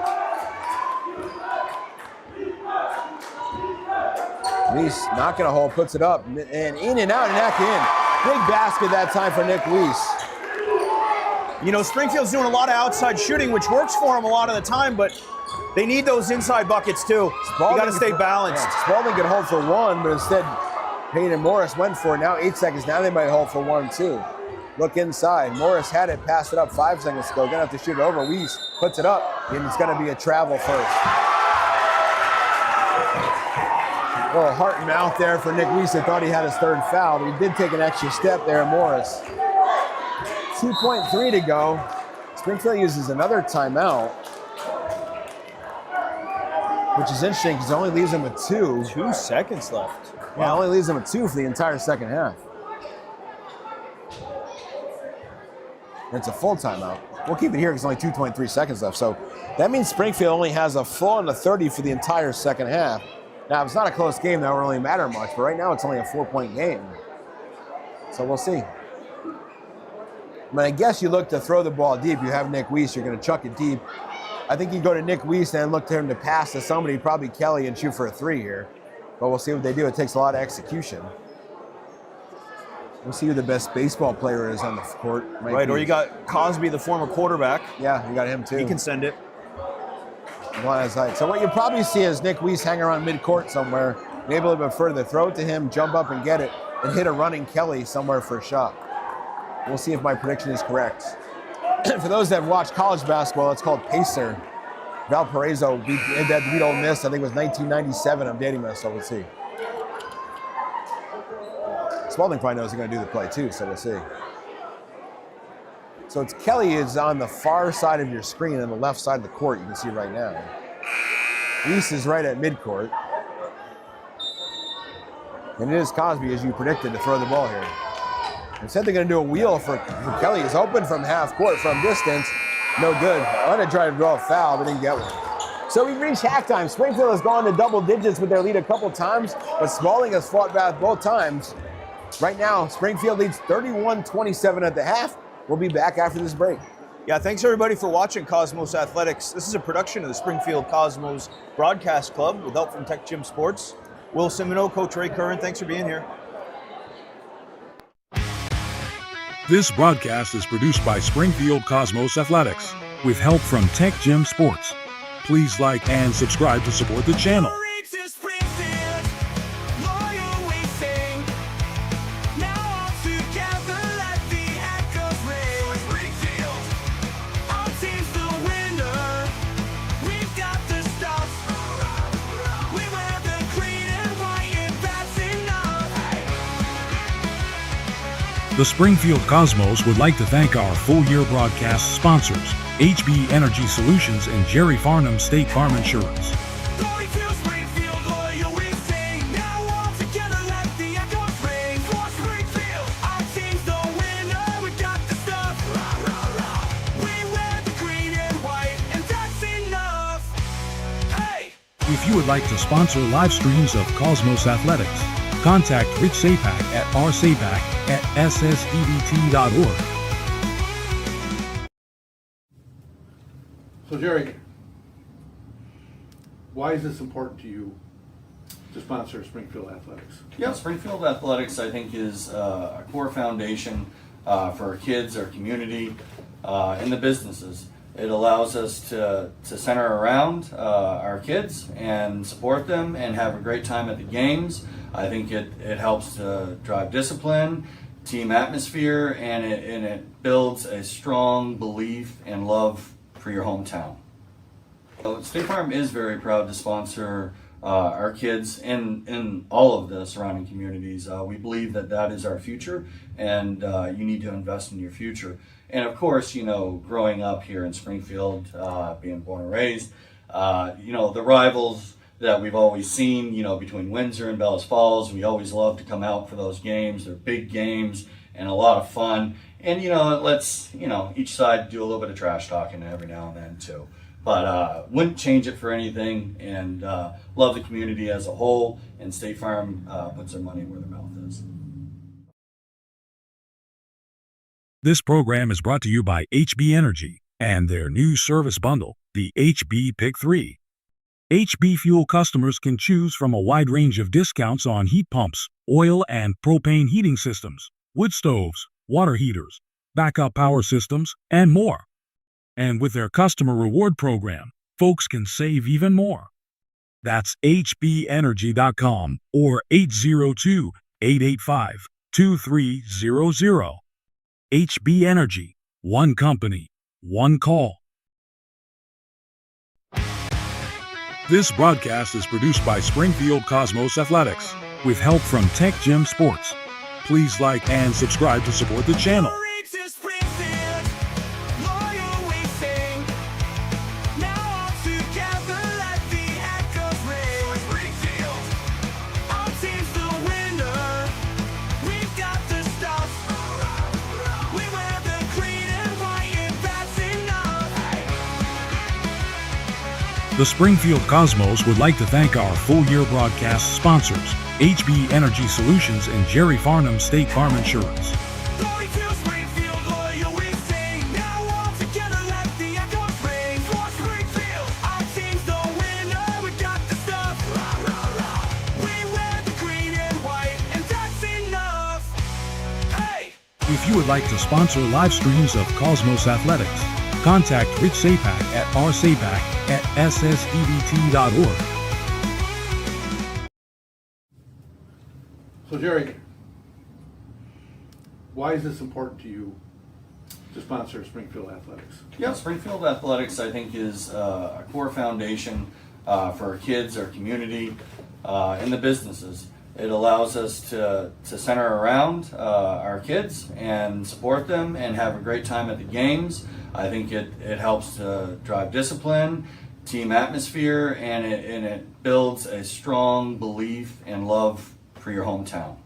Weiss not gonna hold, puts it up, and in and out and back in. Big basket that time for Nick Weiss. You know, Springfield's doing a lot of outside shooting, which works for them a lot of the time, but they need those inside buckets too. You got to stay balanced. Yeah, Spaulding could hold for 1, but instead Payne and Morris went for it. Now 8 seconds. Now they might hold for 1 too. Look inside. Morris had it, passed it up 5 seconds ago. Gonna have to shoot it over. Weiss puts it up, and it's gonna be a travel first. A little heart and mouth there for Nick Weiss. I thought he had his 3rd foul, but he did take an extra step there, Morris. 2.3 to go. Springfield uses another timeout, which is interesting because it only leaves them with 2. 2 seconds left. Yeah, it only leaves them with 2 for the entire second half. And it's a full timeout. We'll keep it here because it's only 2.3 seconds left. So that means Springfield only has a full and a 30 for the entire second half. Now, if it's not a close game, that won't really matter much. But right now, it's only a 4-point game. So we'll see. But I guess you look to throw the ball deep. You have Nick Weiss, you're going to chuck it deep. I think you go to Nick Weiss and look to him to pass to somebody, probably Kelly, and shoot for a 3 here. But we'll see what they do. It takes a lot of execution. We'll see who the best baseball player is on the court. Right, or you got Cosby, the former quarterback. Yeah, you got him too. He can send it. So what you probably see is Nick Weiss hang around midcourt somewhere, maybe a little bit further, throw it to him, jump up and get it, and hit a running Kelly somewhere for a shot. We'll see if my prediction is correct. For those that have watched college basketball, it's called Pacer. Valparaiso beat Ole Miss, I think it was 1997. I'm dating myself, we'll see. Spaulding probably knows they're going to do the play too, so we'll see. So it's Kelly is on the far side of your screen on the left side of the court, you can see right now. Weiss is right at midcourt. And it is Cosby, as you predicted, to throw the ball here. Instead, they're going to do a wheel for Kelly. He's open from half court from distance. No good. I wanted to try to draw a foul, but didn't get one. So we've reached halftime. Springfield has gone to double digits with their lead a couple times, but Spaulding has fought back both times. Right now, Springfield leads 31-27 at the half. We'll be back after this break. Yeah, thanks everybody for watching Cosmos Athletics. This is a production of the Springfield Cosmos Broadcast Club with help from Tech Gym Sports. Will Simoneau, Coach Ray Curren, thanks for being here. This broadcast is produced by Springfield Cosmos Athletics with help from Tech Gym Sports. Please like and subscribe to support the channel. The Springfield Cosmos would like to thank our full-year broadcast sponsors, HB Energy Solutions and Jerry Farnham State Farm Insurance. Glory to Springfield, loyal we sing. Now all together let the echoes ring. For Springfield, our team's the winner. We got the stuff. Rah, rah, rah. We wear the green and white, and that's enough. Hey! If you would like to sponsor live streams of Cosmos Athletics, contact Rich Sapak at rsapak@ssdbt.org. So Jerry, why is this important to you to sponsor Springfield Athletics? Yeah, Springfield Athletics, I think, is a core foundation for our kids, our community, and the businesses. It allows us to center around our kids and support them and have a great time at the games. I think it helps to drive discipline, team atmosphere, and it builds a strong belief and love for your hometown. So State Farm is very proud to sponsor our kids in all of the surrounding communities. We believe that is our future, and you need to invest in your future. And of course, growing up here in Springfield, being born and raised, the rivals that we've always seen, between Windsor and Bellas Falls, we always love to come out for those games. They're big games and a lot of fun. And, it lets, each side do a little bit of trash talking every now and then too. But wouldn't change it for anything, and love the community as a whole, and State Farm puts their money where their mouth is. This program is brought to you by HB Energy and their new service bundle, the HB Pick 3. HB Fuel customers can choose from a wide range of discounts on heat pumps, oil and propane heating systems, wood stoves, water heaters, backup power systems, and more. And with their customer reward program, folks can save even more. That's hbenergy.com or 802-885-2300. HB Energy, one company, one call. This broadcast is produced by Springfield Cosmos Athletics with help from Tech Gym Sports. Please like and subscribe to support the channel. Glory to Springfield, loyal we sing. Now all together let the echoes ring. For Springfield, our team's the winner. We've got the stuff. We wear the green and white, and that's enough. The Springfield Cosmos would like to thank our full-year broadcast sponsors, HB Energy Solutions and Jerry Farnham State Farm Insurance. Glory to Springfield, loyal we sing. Now all together let the echoes ring. For Springfield, our team's the winner. We got the stuff. Rah, rah, rah. We wear the green and white, and that's enough. Hey! If you would like to sponsor live streams of Cosmos Athletics, contact Rich Sapak at rsapak@ssdbt.org. So Jerry, why is this important to you to sponsor Springfield Athletics? Yeah, Springfield Athletics, I think, is a core foundation for our kids, our community, and the businesses. It allows us to center around our kids and support them and have a great time at the games. I think it helps to drive discipline, team atmosphere, and it builds a strong belief and love for your hometown.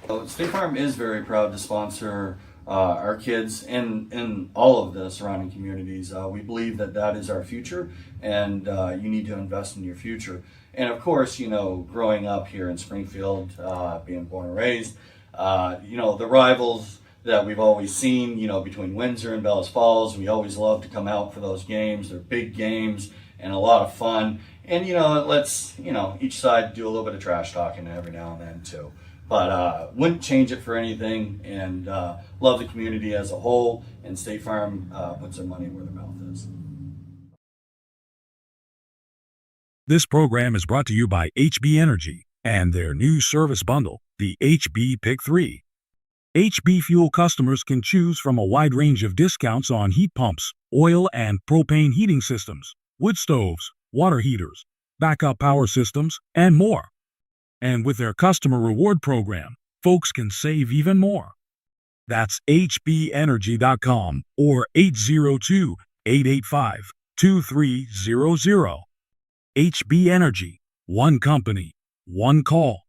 So State Farm is very proud to sponsor our kids in all of the surrounding communities. We believe that is our future, and you need to invest in your future. And of course, growing up here in Springfield, being born and raised, the rivals that we've always seen, between Windsor and Bellas Falls, we always love to come out for those games. They're big games and a lot of fun. And, it lets, each side do a little bit of trash talking every now and then too. But wouldn't change it for anything, and love the community as a whole, and State Farm puts their money where their mouth is. This program is brought to you by HB Energy and their new service bundle, the HB Pick 3. HB Fuel customers can choose from a wide range of discounts on heat pumps, oil and propane heating systems, wood stoves, water heaters, backup power systems, and more. And with their customer reward program, folks can save even more. That's hbenergy.com or 802-885-2300. HB Energy, one company, one call.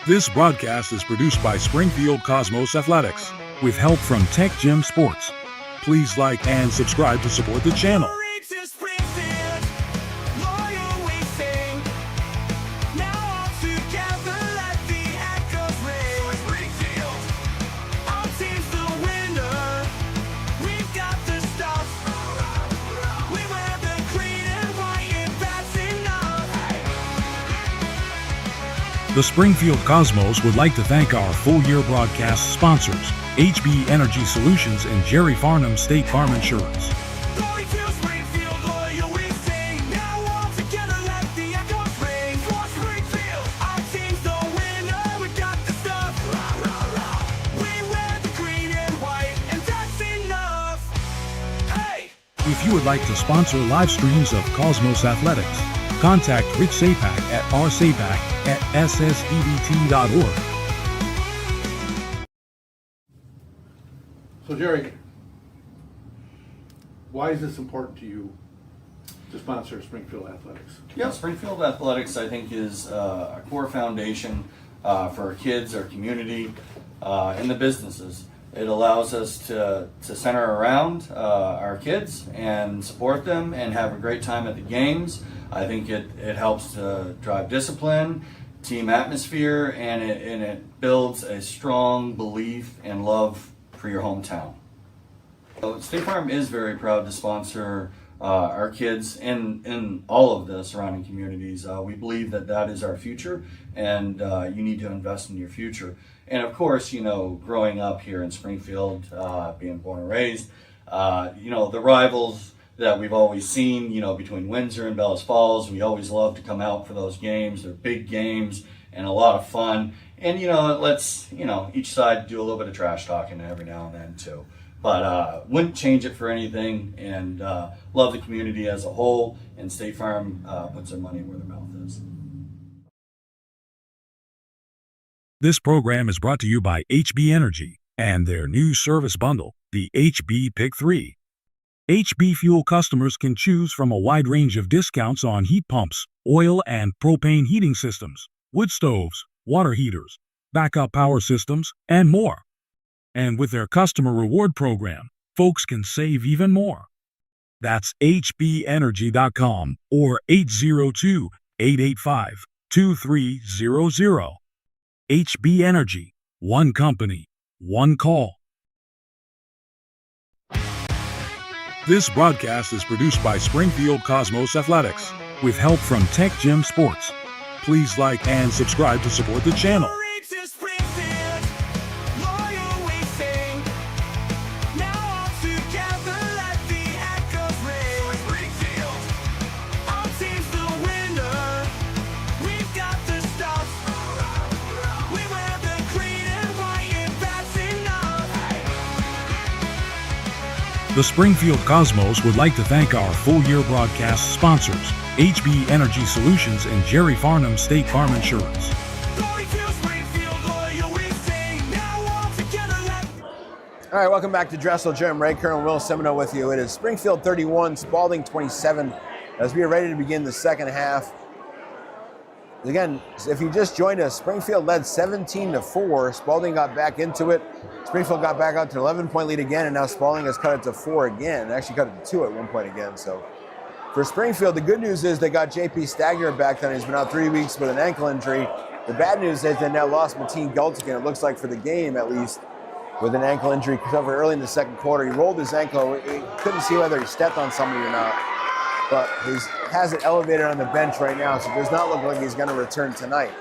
This broadcast is produced by Springfield Cosmos Athletics with help from Tech Gym Sports. Please like and subscribe to support the channel. Glory to Springfield, loyal we sing. Now all together let the echoes ring. Springfield, our team's the winner. We've got the stuff. We wear the green and white, and that's enough. The Springfield Cosmos would like to thank our full-year broadcast sponsors, HB Energy Solutions and Jerry Farnham State Farm Insurance. Glory to Springfield, loyal we sing. Now all together let the echoes ring. For Springfield, our team's the winner. We got the stuff. We wear the green and white, and that's enough. Hey! If you would like to sponsor live streams of Cosmos Athletics, contact Rich Sapak at rsapak@ssdbt.org. So Jerry, why is this important to you to sponsor Springfield Athletics? Yeah, Springfield Athletics, I think, is a core foundation for our kids, our community, and the businesses. It allows us to center around our kids and support them and have a great time at the games. I think it helps to drive discipline, team atmosphere, and it builds a strong belief and love for your hometown. So State Farm is very proud to sponsor our kids in all of the surrounding communities. We believe that is our future, and you need to invest in your future. And of course, growing up here in Springfield, being born and raised, the rivals that we've always seen, between Windsor and Bellas Falls, we always love to come out for those games. They're big games and a lot of fun. And, it lets, each side do a little bit of trash talking every now and then too. But wouldn't change it for anything, and love the community as a whole, and State Farm puts their money where their mouth is. This program is brought to you by HB Energy and their new service bundle, the HB Pick 3. HB Fuel customers can choose from a wide range of discounts on heat pumps, oil and propane heating systems, wood stoves, water heaters, backup power systems, and more. And with their customer reward program, folks can save even more. That's hbenergy.com or 802-885-2300. HB Energy, one company, one call. This broadcast is produced by Springfield Cosmos Athletics with help from Tech Gym Sports. Please like and subscribe to support the channel. Glory to Springfield, loyal we sing. Now all together let the echoes ring. Springfield, our team's the winner. We've got the stuff. We wear the green and white, and that's enough. The Springfield Cosmos would like to thank our full-year broadcast sponsors, HB Energy Solutions and Jerry Farnham State Farm Insurance. Glory to Springfield, loyal we sing. Now all together let. All right, welcome back to Dressel Gym. Ray Curren, Will Simoneau with you. It is Springfield 31, Spaulding 27, as we are ready to begin the second half. Again, if you just joined us, Springfield led 17-4. Spaulding got back into it. Springfield got back out to an 11-point lead again, and now Spaulding has cut it to 4 again. Actually cut it to 2 at one point again. So for Springfield, the good news is they got JP Stagner back then. He's been out 3 weeks with an ankle injury. The bad news is they now lost Mateen Gultigan, it looks like for the game at least, with an ankle injury covered early in the second quarter. He rolled his ankle. He couldn't see whether he stepped on somebody or not, but he has it elevated on the bench right now, so it does not look like he's going to return tonight.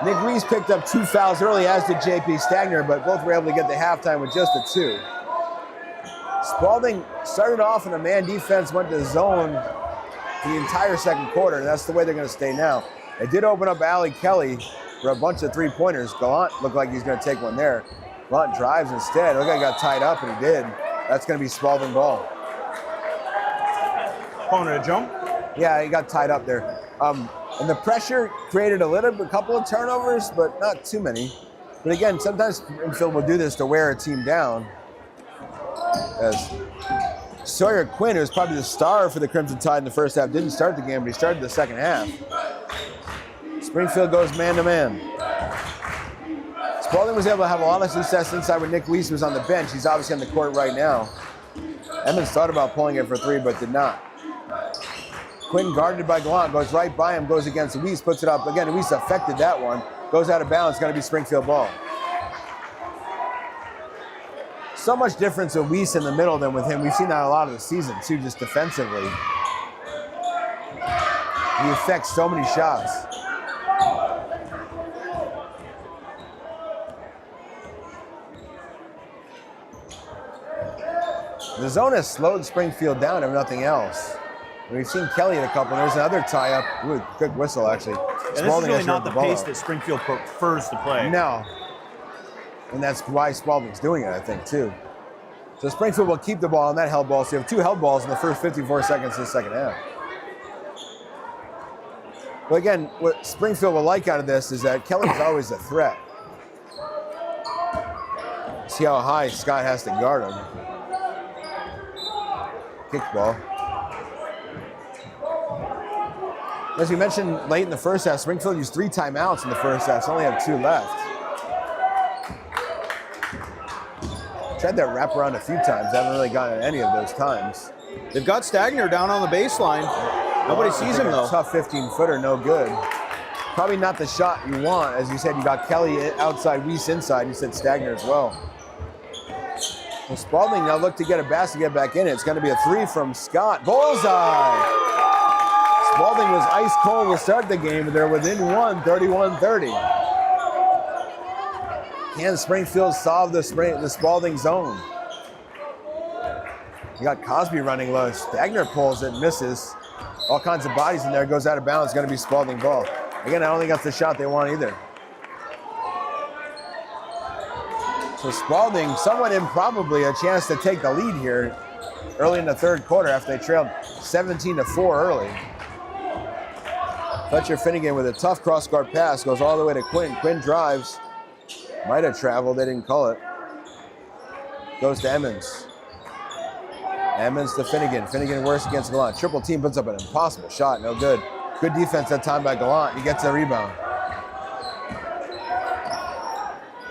Nick Reese picked up 2 fouls early, as did JP Stagner, but both were able to get to halftime with just a 2. Spaulding started off in a man defense, went to zone for the entire second quarter, and that's the way they're going to stay now. They did open up Allie Kelly for a bunch of three-pointers. Gallant looked like he's going to take one there. Gallant drives instead. Looked like he got tied up, and he did. That's going to be Spaulding ball. Calling it a jump? Yeah, he got tied up there. And the pressure created a couple of turnovers, but not too many. But again, sometimes Springfield will do this to wear a team down. As Sawyer Quinn, who was probably the star for the Crimson Tide in the first half, didn't start the game, but he started the second half. Springfield goes man-to-man. Spaulding was able to have a lot of success inside when Nick Weiss was on the bench. He's obviously on the court right now. Emmons thought about pulling it for three, but did not. Quinn guarded by Gallant, goes right by him, goes against Weiss, puts it up. Again, Weiss affected that one. Goes out of bounds, going to be Springfield ball. So much difference with Weiss in the middle than with him. We've seen that a lot of the season, too, just defensively. He affects so many shots. The zone has slowed Springfield down, if nothing else. We've seen Kelly at a couple. There's another tie-up. Ooh, good whistle, actually. And this is really not the pace that Springfield prefers to play. No. And that's why Spaulding's doing it, I think, too. So Springfield will keep the ball on that held ball. So you have two held balls in the first 54 seconds of the second half. But again, what Springfield will like out of this is that Kelly's always a threat. See how high Scott has to guard him. Kickball. As we mentioned late in the first half, Springfield used 3 timeouts in the first half, so only have 2 left. Tried that wraparound a few times, haven't really gotten any of those times. They've got Stagner down on the baseline. Nobody sees him, though. Tough 15-footer, no good. Probably not the shot you want. As you said, you got Kelly outside, Weiss inside. You said Stagner as well. Well, Spaulding now look to get a basket, get back in it. It's going to be a 3 from Scott. Bullseye! Spaulding was ice cold to start the game, but they're within 1, 31-30. Can Springfield solve the Spaulding zone? You got Cosby running low. Stagner pulls it, misses. All kinds of bodies in there, goes out of bounds. It's going to be Spaulding ball. Again, I don't think that's the shot they want either. So Spaulding, somewhat improbably, a chance to take the lead here early in the third quarter after they trailed 17-4 early. Fletcher Finnegan with a tough cross-guard pass, goes all the way to Quinn. Quinn drives, might have traveled, they didn't call it. Goes to Emmons. Emmons to Finnegan. Finnegan works against Gallant. Triple team puts up an impossible shot, no good. Good defense that time by Gallant. He gets a rebound.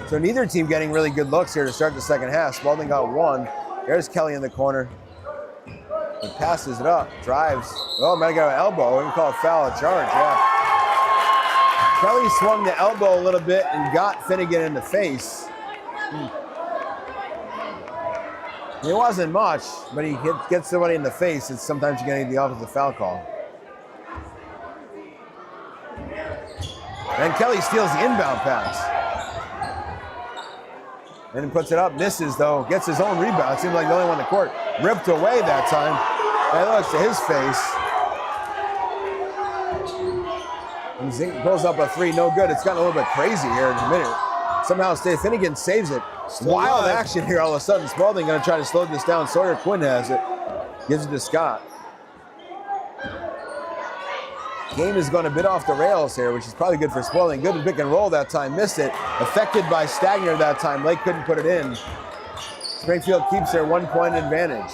So neither team getting really good looks here to start the second half. Spaulding got 1. There's Kelly in the corner. He passes it up, drives. Oh, might have got an elbow. We can call it foul, a charge, yeah. Kelly swung the elbow a little bit and got Finnegan in the face. It wasn't much, but he gets somebody in the face. It's sometimes you're going to need the offensive foul call. And Kelly steals the inbound pass. And puts it up, misses though, gets his own rebound. Seems like the only one on the court. Ripped away that time. And it looks to his face. And Zink pulls up a 3, no good. It's gotten a little bit crazy here in a minute. Somehow Finnegan saves it. Wild action here all of a sudden. Spaulding going to try to slow this down. Sawyer Quinn has it. Gives it to Scott. Game is going a bit off the rails here, which is probably good for Spaulding. Good pick and roll that time, missed it. Affected by Stagner that time. Lake couldn't put it in. Springfield keeps their 1-point advantage.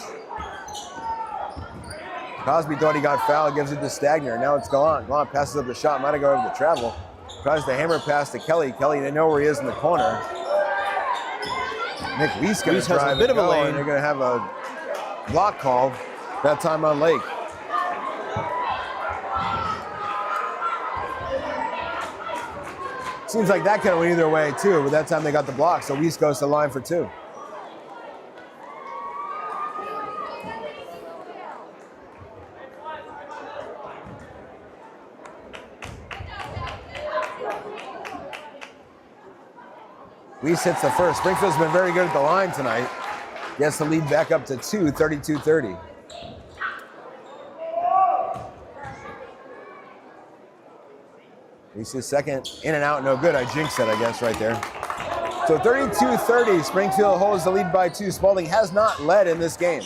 Cosby thought he got fouled, gives it to Stagner. Now it's Gallant. Gallant passes up the shot, might have gone over the travel. Tries the hammer pass to Kelly. Kelly, they know where he is in the corner. Nick Weiss going to drive a bit of a lane. And they're going to have a block call, that time on Lake. Seems like that could have went either way too, but that time they got the block, so Weiss goes to the line for 2. Weiss hits the first. Springfield's been very good at the line tonight. Gets the lead back up to 2, 32-30. Weiss's second, in and out, no good. I jinxed it, I guess, right there. So 32-30, Springfield holds the lead by 2. Spaulding has not led in this game.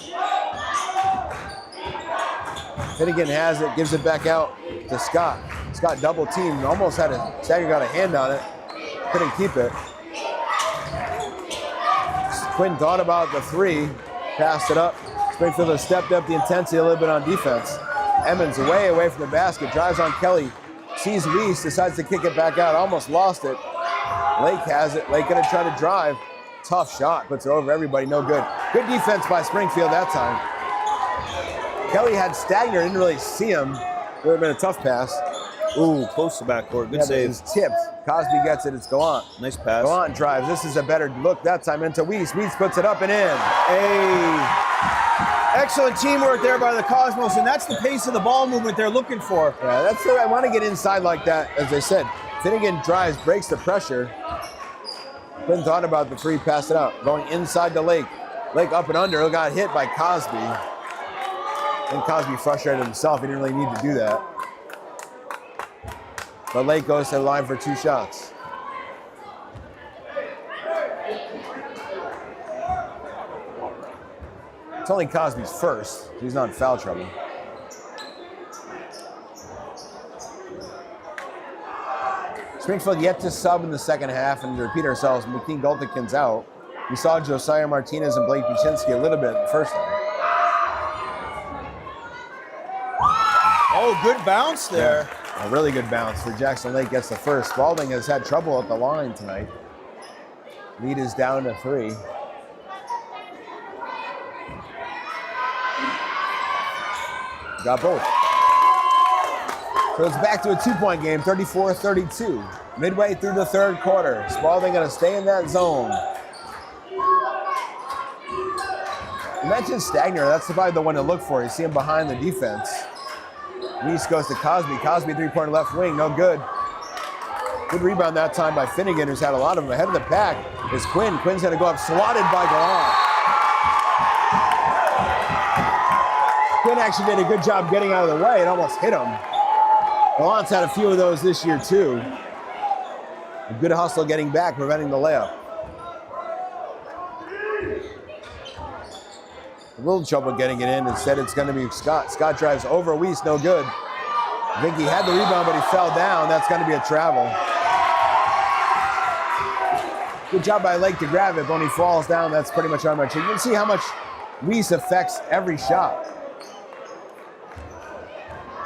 Finnegan has it, gives it back out to Scott. Scott double teamed, almost had a, Stagner got a hand on it, couldn't keep it. Quinn thought about the three, passed it up. Springfield has stepped up the intensity a little bit on defense. Emmons way away from the basket, drives on Kelly, sees Weiss, decides to kick it back out, almost lost it. Lake has it, Lake gonna try to drive. Tough shot, puts it over everybody, no good. Good defense by Springfield that time. Kelly had Stagner, didn't really see him. It would have been a tough pass. Ooh, close to backcourt. Good save. It's tipped. Cosby gets it. It's Gallant. Nice pass. Gallant drives. This is a better look that time into Weiss. Weiss puts it up and in. Hey, excellent teamwork there by the Cosmos, and that's the pace of the ball movement they're looking for. Yeah, that's what I want to get inside like that. As I said, Finnegan drives, breaks the pressure. Quinn thought about the three, passed it out. Going inside the Lake. Lake up and under. Got hit by Cosby. And Cosby frustrated himself. He didn't really need to do that. But Lake goes to the line for 2 shots. It's only Cosby's first. He's not in foul trouble. Springfield yet to sub in the second half, and to repeat ourselves, McKean Gultikin's out. We saw Josiah Martinez and Blake Buczynski a little bit the first time. Oh, good bounce there. Yeah, a really good bounce for Jackson Lake gets the first. Spaulding has had trouble at the line tonight. Lead is down to 3. Got both. So it's back to a 2-point game, 34-32. Midway through the third quarter. Spaulding gonna stay in that zone. You mentioned Stagner, that's probably the one to look for. You see him behind the defense. Weiss goes to Cosby. Cosby 3-pointer left wing, no good. Good rebound that time by Finnegan, who's had a lot of them. Ahead of the pack is Quinn. Quinn's gonna go up, swatted by Gallant. Quinn actually did a good job getting out of the way. It almost hit him. Gallant's had a few of those this year too. A good hustle getting back, preventing the layup. A little trouble getting it in. Instead, it's going to be Scott. Scott drives over Weiss, no good. I think he had the rebound, but he fell down. That's going to be a travel. Good job by Lake to grab it, but when he falls down, that's pretty much on my chin. You can see how much Weiss affects every shot.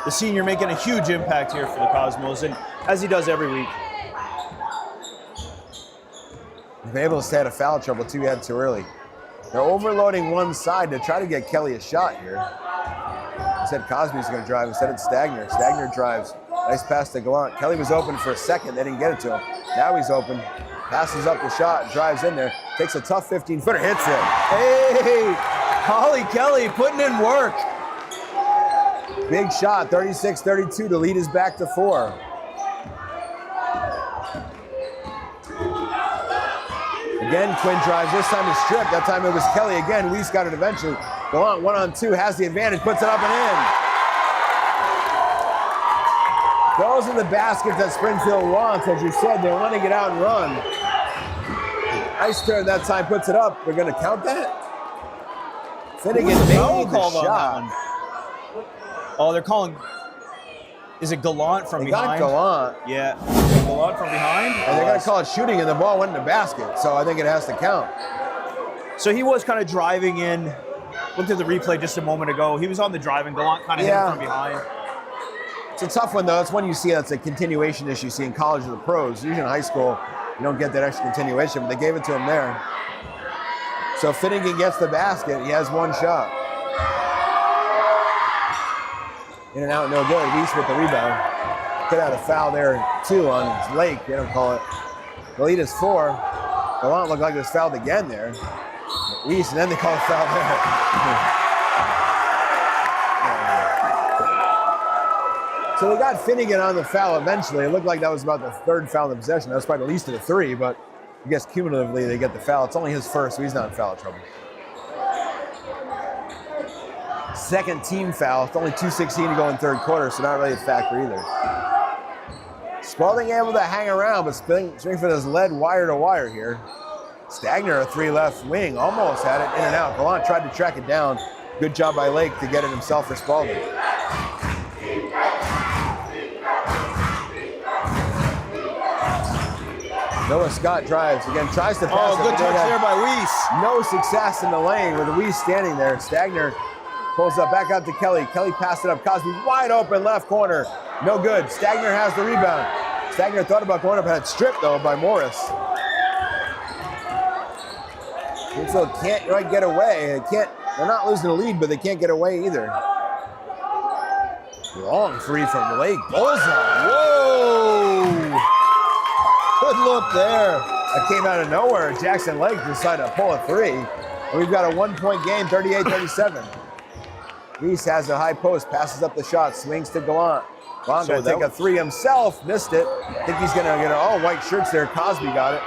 The senior making a huge impact here for the Cosmos, and as he does every week. He's been able to stay out of foul trouble too. He had too early. They're overloading one side to try to get Kelly a shot here. Instead, Cosby's going to drive. Instead, it's Stagner. Stagner drives. Nice pass to Gallant. Kelly was open for a second. They didn't get it to him. Now he's open. Passes up the shot. Drives in there. Takes a tough 15-footer. Hits it. Hey, Holly Kelly putting in work. Big shot. 36-32. The lead is back to 4. Again, Quinn drives. This time it's stripped. That time it was Kelly again. Weiss got it eventually. Gallant 1-on-2, has the advantage, puts it up and in. Those are the baskets that Springfield wants. As you said, they want to get out and run. Nice turn that time, puts it up. They're going to count that? Finnegan made the shot. Oh, they're calling. Is it Gallant from behind? Got Gallant. Yeah. Gallant from behind? And they're going to call it shooting, and the ball went in the basket, so I think it has to count. So he was kind of driving in. Looked at the replay just a moment ago. He was on the driving. Gallant kind of hit him from behind. It's a tough one, though. It's one you see that's a continuation issue you see in college or the pros. Usually in high school, you don't get that extra continuation, but they gave it to him there. So Finnegan gets the basket. He has one shot. In and out, no good. Weiss with the rebound. Could have had a foul there, too, on Lake. They don't call it. The lead is 4. Gallant looked like it was fouled again there. Weiss, and then they call a foul there. So they got Finnegan on the foul eventually. It looked like that was about the 3rd foul in the possession. That was probably the least of the 3, but I guess cumulatively they get the foul. It's only his first, so he's not in foul trouble. Second team foul. It's only 2:16 to go in third quarter, so not really a factor either. Spaulding able to hang around, but Springfield has led wire to wire here. Stagner, a 3 left wing, almost had it in and out. Gallant tried to track it down. Good job by Lake to get it himself for Spaulding. Noah Scott drives again, tries to pass. Oh, it, good but touch they there had by Weiss. no success in the lane with Weiss standing there. Stagner pulls up back out to Kelly. Kelly passed it up. Cosby wide open left corner. No good. Stagner has the rebound. Stagner thought about going up, had stripped though by Morris. Springfield can't quite get away. They're not losing the lead, but they can't get away either. Long free from Lake. Bullseye. Whoa! Good look there. That came out of nowhere. Jackson Lake decided to pull a three. And we've got a 1-point game, 38-37. Weiss has a high post, passes up the shot, swings to Gallant. Gallant gonna take a three himself, missed it. I think he's gonna get all white shirts there. Cosby got it.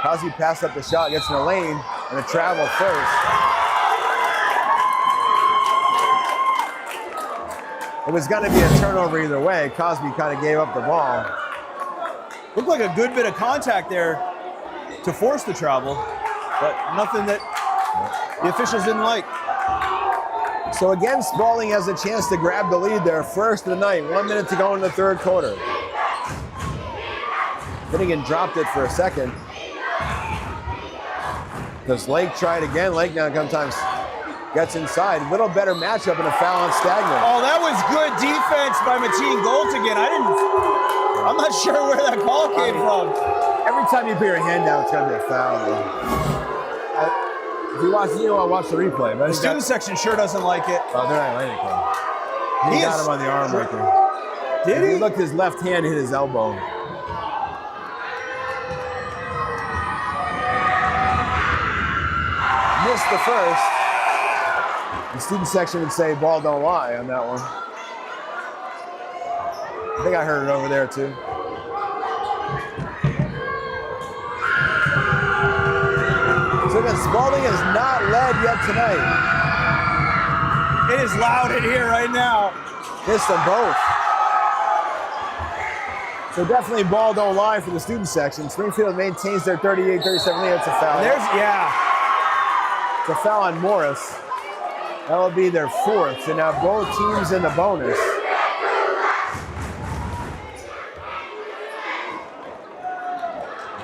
Cosby passed up the shot, gets in the lane, and a travel first. It was gonna be a turnover either way. Cosby kind of gave up the ball. Looked like a good bit of contact there to force the travel, but nothing that the officials didn't like. So again, Spaulding has a chance to grab the lead there, first of the night. 1 minute to go in the third quarter. Finnegan dropped it for a second. Does Lake try it again? Lake now sometimes gets inside. Little better matchup and a foul on Stagner. Oh, that was good defense by Mateen Goltigan. I'm not sure where that call came from. Every time you put your hand down, it's gonna be a foul. If you watch, watch the replay. But The student section sure doesn't like it. Oh, they're not letting it go. He got him on the arm right there. Did he? He looked, his left hand hit his elbow. Missed the first. The student section would say ball don't lie on that one. I think I heard it over there too. So again, Spaulding has not led yet tonight. It is loud in here right now. Missed them both. So definitely ball don't lie for the student section. Springfield maintains their 38-37 lead. It's a foul. It's a foul on Morris. That will be their fourth. So now both teams in the bonus.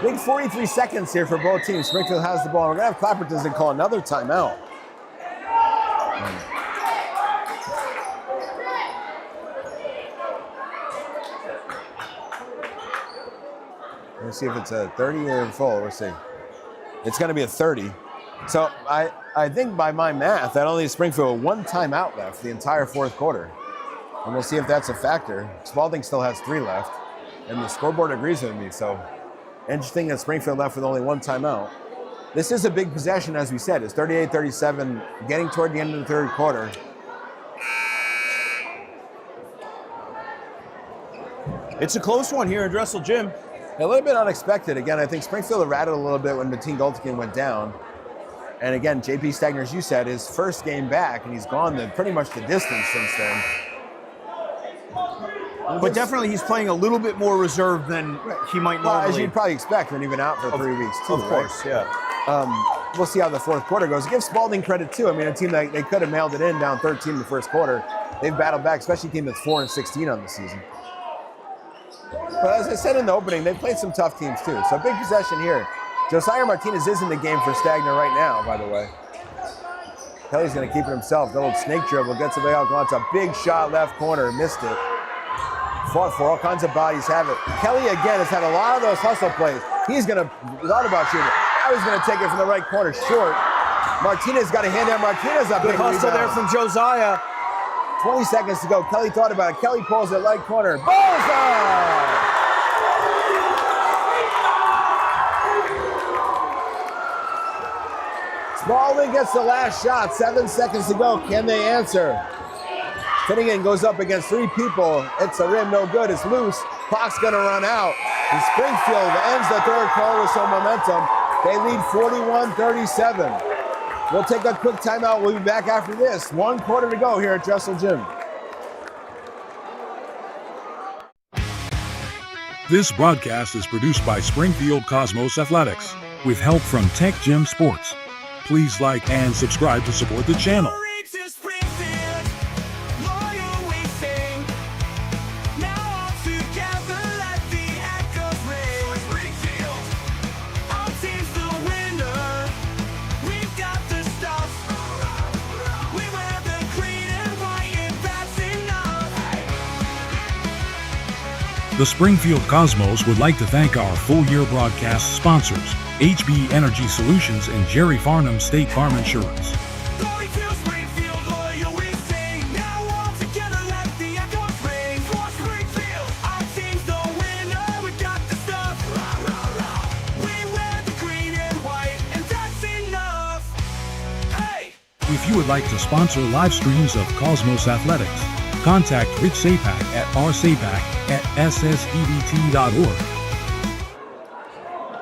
Big 43 seconds here for both teams. Springfield has the ball. We're going to have Clapperton call another timeout. Let's see if it's a 30 or full. We'll see. It's going to be a 30. So I think by my math, that only leaves Springfield one timeout left the entire fourth quarter. And we'll see if that's a factor. Spaulding still has 3 left, and the scoreboard agrees with me. So interesting that Springfield left with only one timeout. This is a big possession, as we said. It's 38-37, getting toward the end of the third quarter. It's a close one here at Dressel Gym. A little bit unexpected. Again, I think Springfield rattled a little bit when Mateen Goltigan went down. And again, JP Stagner, as you said, his first game back, and he's gone pretty much the distance since then. But definitely he's playing a little bit more reserved than he might normally. As you'd probably expect when you've been out for 3 weeks, too. Of course, right? yeah. We'll see how the fourth quarter goes. Give Spaulding credit, too. I mean, a team that they could have mailed it in down 13 in the first quarter. They've battled back, especially a team that's 4-16 on the season. But as I said in the opening, they've played some tough teams, too. So big possession here. Josiah Martinez is in the game for Stagner right now, by the way. Kelly's going to keep it himself. The little snake dribble gets it out. It's a big shot left corner. Missed it. Fought for all kinds of bodies. Have it. Kelly, again, has had a lot of those hustle plays. He's going to, thought about shooting. I was going to take it from the right corner short. Martinez got a hand out. Martinez up. Good hustle there from Josiah. 20 seconds to go. Kelly thought about it. Kelly pulls it right corner. Bullseye! Spaulding gets the last shot. 7 seconds to go. Can they answer? Finnegan goes up against 3 people. It's a rim, no good. It's loose. Clock's going to run out. And Springfield ends the third quarter with some momentum. They lead 41-37. We'll take a quick timeout. We'll be back after this. 1 quarter to go here at Dressel Gym. This broadcast is produced by Springfield Cosmos Athletics with help from Tech Gym Sports. Please like and subscribe to support the channel. To Springfield, loyal we sing. Now all together let the echoes ring. Springfield, The Springfield Cosmos would like to thank our full-year broadcast sponsors, HB Energy Solutions and Jerry Farnham State Farm Insurance. Glory to Springfield, loyal we sing. Now all together let the echoes ring. For Springfield, our team's the winner. We got the stuff. Rah, rah, rah. We wear the green and white, and that's enough. Hey! If you would like to sponsor live streams of Cosmos Athletics, contact Rich Sapak at rsapak@ssdbt.org.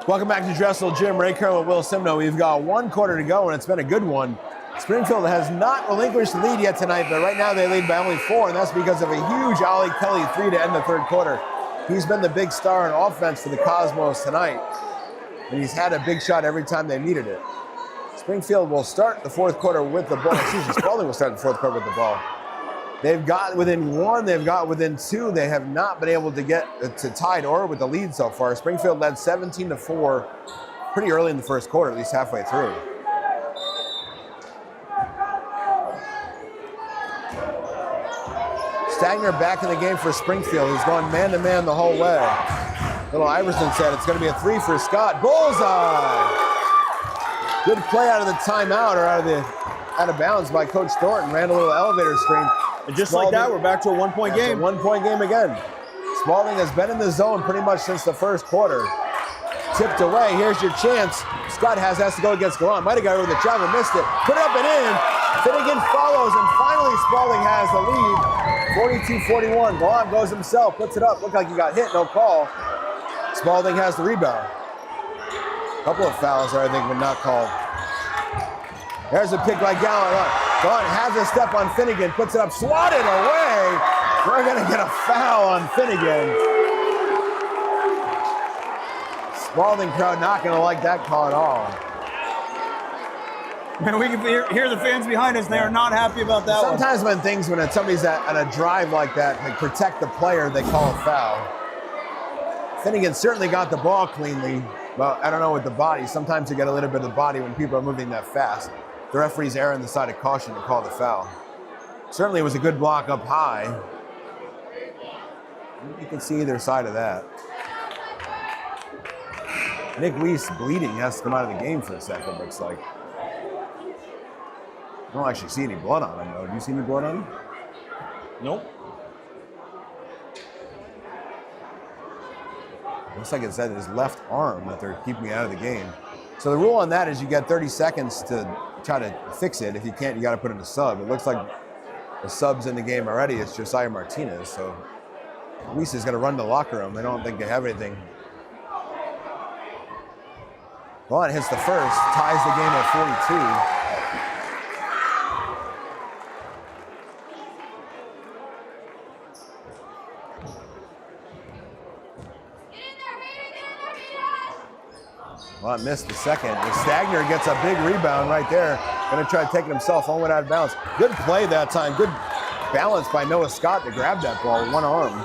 Welcome back to Dressel Gym. Ray Curren with Will Simoneau. We've got 1 quarter to go, and it's been a good one. Springfield has not relinquished the lead yet tonight, but right now they lead by only 4, and that's because of a huge Ollie Kelly 3 to end the 3rd quarter. He's been the big star in offense for the Cosmos tonight, and he's had a big shot every time they needed it. Springfield will start the 4th quarter with the ball. Excuse me, Spaulding will start the 4th quarter with the ball. They've got within 1, they've got within 2. They have not been able to get to tied or with the lead so far. Springfield led 17-4 pretty early in the 1st quarter, at least halfway through. Stagner back in the game for Springfield. He's going man-to-man the whole way. Little Iverson said it's going to be a 3 for Scott. Bullseye! Good play out of the timeout or out of bounds by Coach Thornton. Ran a little elevator screen. And just like that, we're back to a 1-point game. 1-point game again. Spaulding has been in the zone pretty much since the 1st quarter. Tipped away. Here's your chance. Scott has to go against Gallant. Might have got over the travel, missed it. Put it up and in. Finnegan follows, and finally Spaulding has the lead. 42-41. Gallant goes himself, puts it up. Looked like he got hit, no call. Spaulding has the rebound. A couple of fouls there, I think, but not called. There's a pick by Gallant. Gallant has a step on Finnegan, puts it up, swatted away. We're going to get a foul on Finnegan. Spaulding crowd not going to like that call at all. Man, we can hear the fans behind us. They are not happy about that one. Sometimes when somebody's on a drive like that, they protect the player, they call a foul. Finnegan certainly got the ball cleanly. Well, I don't know with the body. Sometimes you get a little bit of the body when people are moving that fast. The referees err on the side of caution to call the foul. Certainly it was a good block up high. You can see either side of that. Nick Weiss bleeding has to come out of the game for a second, looks like. I don't actually see any blood on him, though. Do you see any blood on him? Nope. Looks like it said his left arm that they're keeping out of the game. So the rule on that is you get 30 seconds to try to fix it. If you can't, you got to put in a sub. It looks like the sub's in the game already. It's Josiah Martinez. So Weiss is going to run to the locker room. I don't think they have anything. Gallant hits the first, ties the game at 42. Well, missed the second. And Stagner gets a big rebound right there. Going to try to take it himself. One went out of bounds. Good play that time. Good balance by Noah Scott to grab that ball with one arm.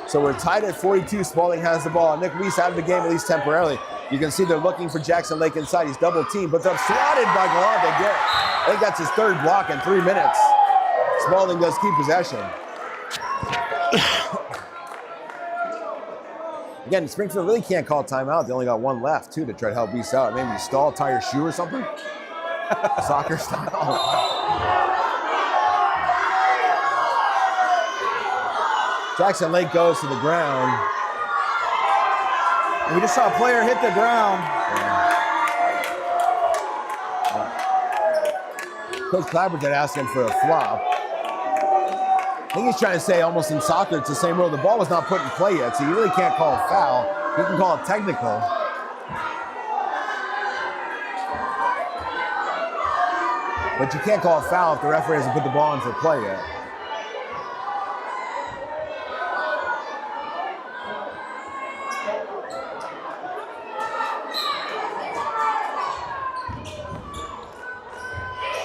So we're tied at 42. Spaulding has the ball. Nick Weiss out of the game, at least temporarily. You can see they're looking for Jackson Lake inside. He's double teamed, but they're swatted by Gallant. I think that's his 3rd block in 3 minutes. Spaulding does keep possession. Again, Springfield really can't call timeout. They only got 1 left, too, to try to help Weiss out. Maybe you stall, tie your shoe or something? Soccer style. Jackson Lake goes to the ground. We just saw a player hit the ground. Coach Clapperton asked him for a flop. I think he's trying to say almost in soccer, it's the same rule. The ball was not put in play yet, so you really can't call a foul. You can call it technical. But you can't call a foul if the referee hasn't put the ball in for play yet.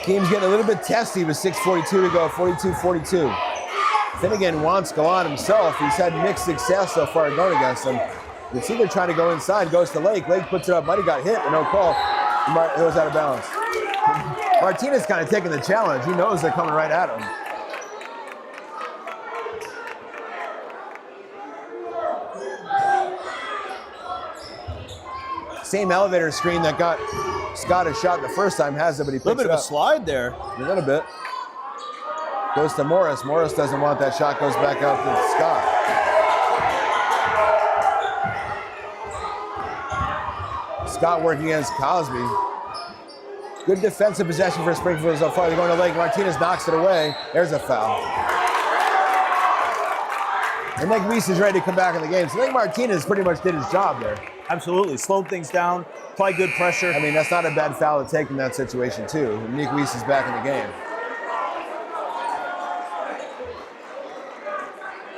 Game's getting a little bit testy with 6:42 to go, 42-42. Finnegan wants Gallant himself. He's had mixed success so far going against him. You see they're trying to go inside, goes to Lake. Lake puts it up, might have got hit, but no call. It goes out of bounds. Martinez kind of taking the challenge. He knows they're coming right at him. same elevator screen that got Scott a shot the first time has it, but he A little picks bit it of a up. slide there. A little bit. Goes to Morris. Morris doesn't want that shot, goes back out to Scott. Scott working against Cosby. Good defensive possession for Springfield so far. They're going to Lake. Martinez knocks it away. There's a foul. And Nick Weiss is ready to come back in the game. So Lake Martinez pretty much did his job there. Absolutely. Slowed things down. Applied good pressure. I mean, that's not a bad foul to take in that situation, too. And Nick Weiss is back in the game.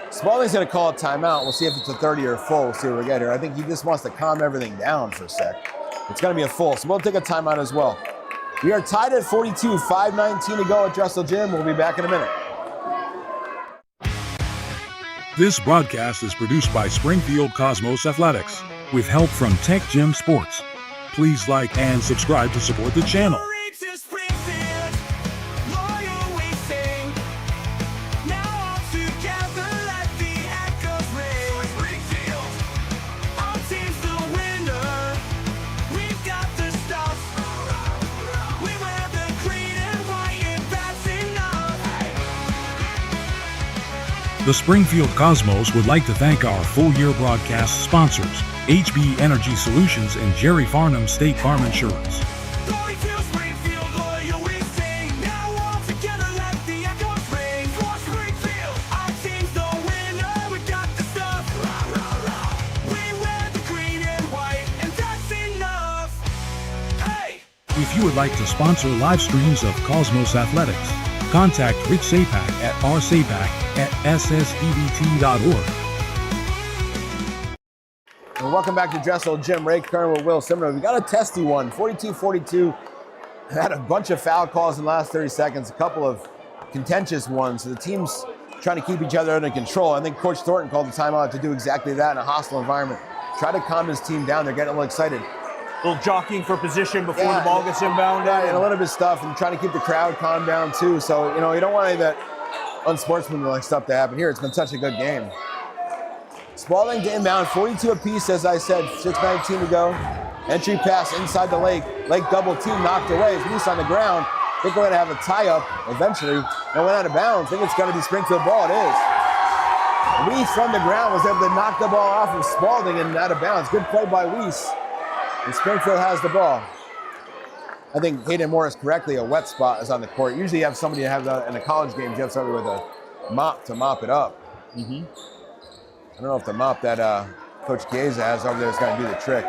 Spaulding's going to call a timeout. We'll see if it's a 30 or a full. We'll see what we get here. I think he just wants to calm everything down for a sec. It's going to be a full, so we'll take a timeout as well. We are tied at 42, 5:19 to go at Dressel Gym. We'll be back in a minute. This broadcast is produced by Springfield Cosmos Athletics with help from Tech Gym Sports. Please like and subscribe to support the channel. Glory to Springfield, loyal we sing. Now all together let the echoes ring. Springfield, our team's the winner. We've got the stuff. We wear the green and white, and that's enough. The Springfield Cosmos would like to thank our full-year broadcast sponsors, HB Energy Solutions and Jerry Farnham State Farm Insurance. Glory to Springfield, loyal we sing. Now all together let the echoes ring. For Springfield, our team's the winner. We got the stuff. We wear the green and white, and that's enough. Hey! If you would like to sponsor live streams of Cosmos Athletics, contact Rich Sapak at rsapak@ssdbt.org. And welcome back to Dressel Gym. Ray Curren with Will Simoneau. We got a testy one, 42-42. Had a bunch of foul calls in the last 30 seconds, a couple of contentious ones. So the team's trying to keep each other under control. I think Coach Thornton called the timeout to do exactly that in a hostile environment. Try to calm his team down. They're getting a little excited. A little jockeying for position before the ball gets inbounded. And a little bit of stuff, and trying to keep the crowd calm down too. So, you know, you don't want any of that unsportsmanlike stuff to happen here. It's been such a good game. Spaulding to inbound, 42 apiece, as I said, 6:19 to go. Entry pass inside the Lake. Lake double team knocked away. It's loose on the ground. I think we're going to have a tie-up eventually. And went out of bounds. I think it's going to be Springfield ball. It is. Weiss from the ground was able to knock the ball off of Spaulding and out of bounds. Good play by Weiss. And Springfield has the ball. I think Hayden Morris correctly, a wet spot is on the court. Usually you have somebody to have that in the college games. You have somebody with a mop to mop it up. I don't know if the mop that Coach Chiesa has over there is going to do the trick.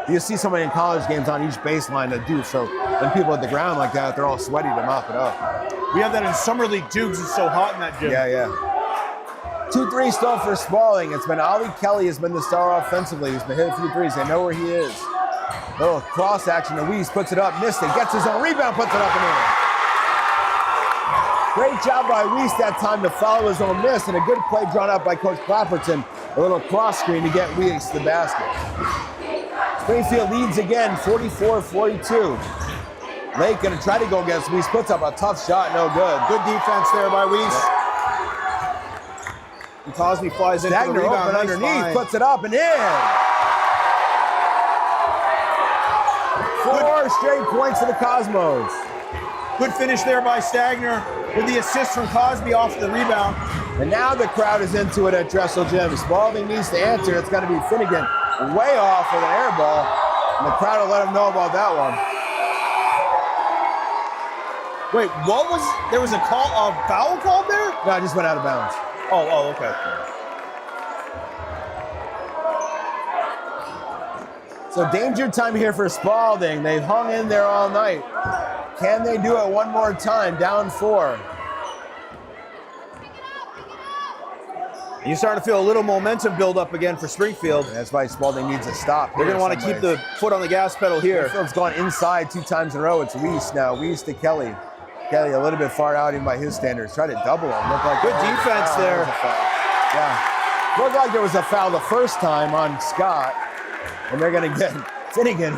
You see somebody in college games on each baseline that do so. When people at the ground like that, they're all sweaty to mop it up. We have that in Summer League Dukes. It's so hot in that gym. Yeah. 2-3 still for Spaulding. It's been Ollie Kelly has been the star offensively. He's been hitting a few threes. They know where he is. Little cross action to Weiss, puts it up, missed it, gets his own rebound, puts it up and in. Great job by Weiss that time to follow his own miss, and a good play drawn up by Coach Clapperton. A little cross screen to get Weiss the basket. Springfield leads again, 44-42. Lake gonna try to go against Weiss, puts up a tough shot, no good. Good defense there by Weiss. And Cosby flies into the Stagner rebound. open Nice underneath, find. puts it up and in. 4 straight points for the Cosmos. Good finish there by Stagner with the assist from Cosby off the rebound. And now the crowd is into it at Dressel Gym. Spaulding needs to answer. It's going to be Finnegan way off with an air ball. And the crowd will let him know about that one. Wait, what was, there was a foul called there? No, it just went out of bounds. Oh, okay. So danger time here for Spaulding. They've hung in there all night. Can they do it one more time? Down 4. You're starting to feel a little momentum build up again for Springfield. And that's why Spaulding needs a stop. They're going to want to keep the foot on the gas pedal here. Springfield's gone inside 2 times in a row. It's Weiss now. Weiss to Kelly. Kelly a little bit far out even by his standards. Try to double him. Looked like Good defense there. Yeah. Looked like there was a foul the first time on Scott. And they're going to get Finnegan.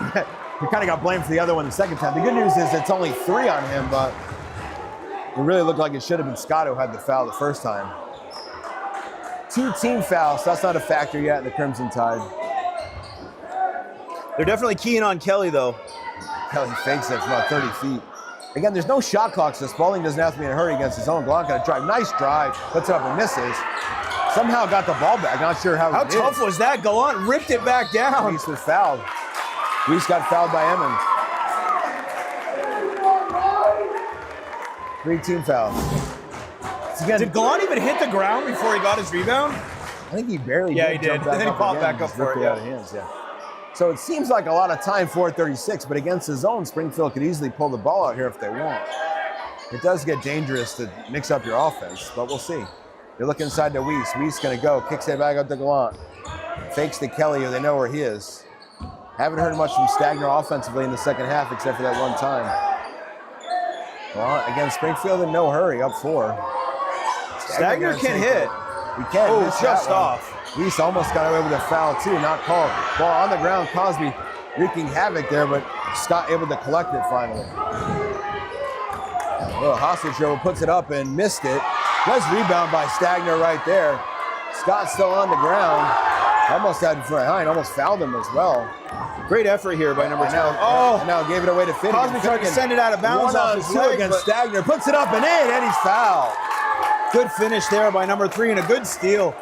He kind of got blamed for the other one the second time. The good news is it's only 3 on him, but it really looked like it should have been Scott who had the foul the first time. 2 team fouls, so that's not a factor yet in the Crimson Tide. They're definitely keying on Kelly, though. Kelly fakes it from about 30 feet. Again, there's no shot clock, so Spaulding doesn't have to be in a hurry against his own. Gallant got a drive. Nice drive. Puts it up and misses. Somehow got the ball back. Not sure how he did. How tough was that? Gallant ripped it back down. Reese was fouled. Reese got fouled by Emmons. 3 team fouls. Again, Did Gallant even hit the ground before he got his rebound? I think he barely Yeah, did. he did. Jump back Then he up popped again, back up just for ripped it, out of hands, yeah. So it seems like a lot of time, 4:36, but against his own, Springfield could easily pull the ball out here if they want. It does get dangerous to mix up your offense, but we'll see. They look inside to Weiss. Weiss gonna go, kicks it back up to Gallant. Fakes to Kelly, or they know where he is. Haven't heard much from Stagner offensively in the second half, except for that one time. Well, again, Springfield in no hurry, up 4. Stagner can hit. He can. Oh, Missed just that one. off. Weiss almost got away with a foul too, not called. Ball on the ground, Cosby wreaking havoc there, but Scott able to collect it finally. Well, hostage dribble puts it up and missed it. Nice rebound by Stagner right there. Scott's still on the ground. Almost had it behind, almost fouled him as well. Great effort here by number 12. And now gave it away to Finnegan. Cosby tried to send it out of bounds off his 1-on-2 leg, against but Stagner. Puts it up and in, and he's fouled. good finish there by number 3 and a good steal.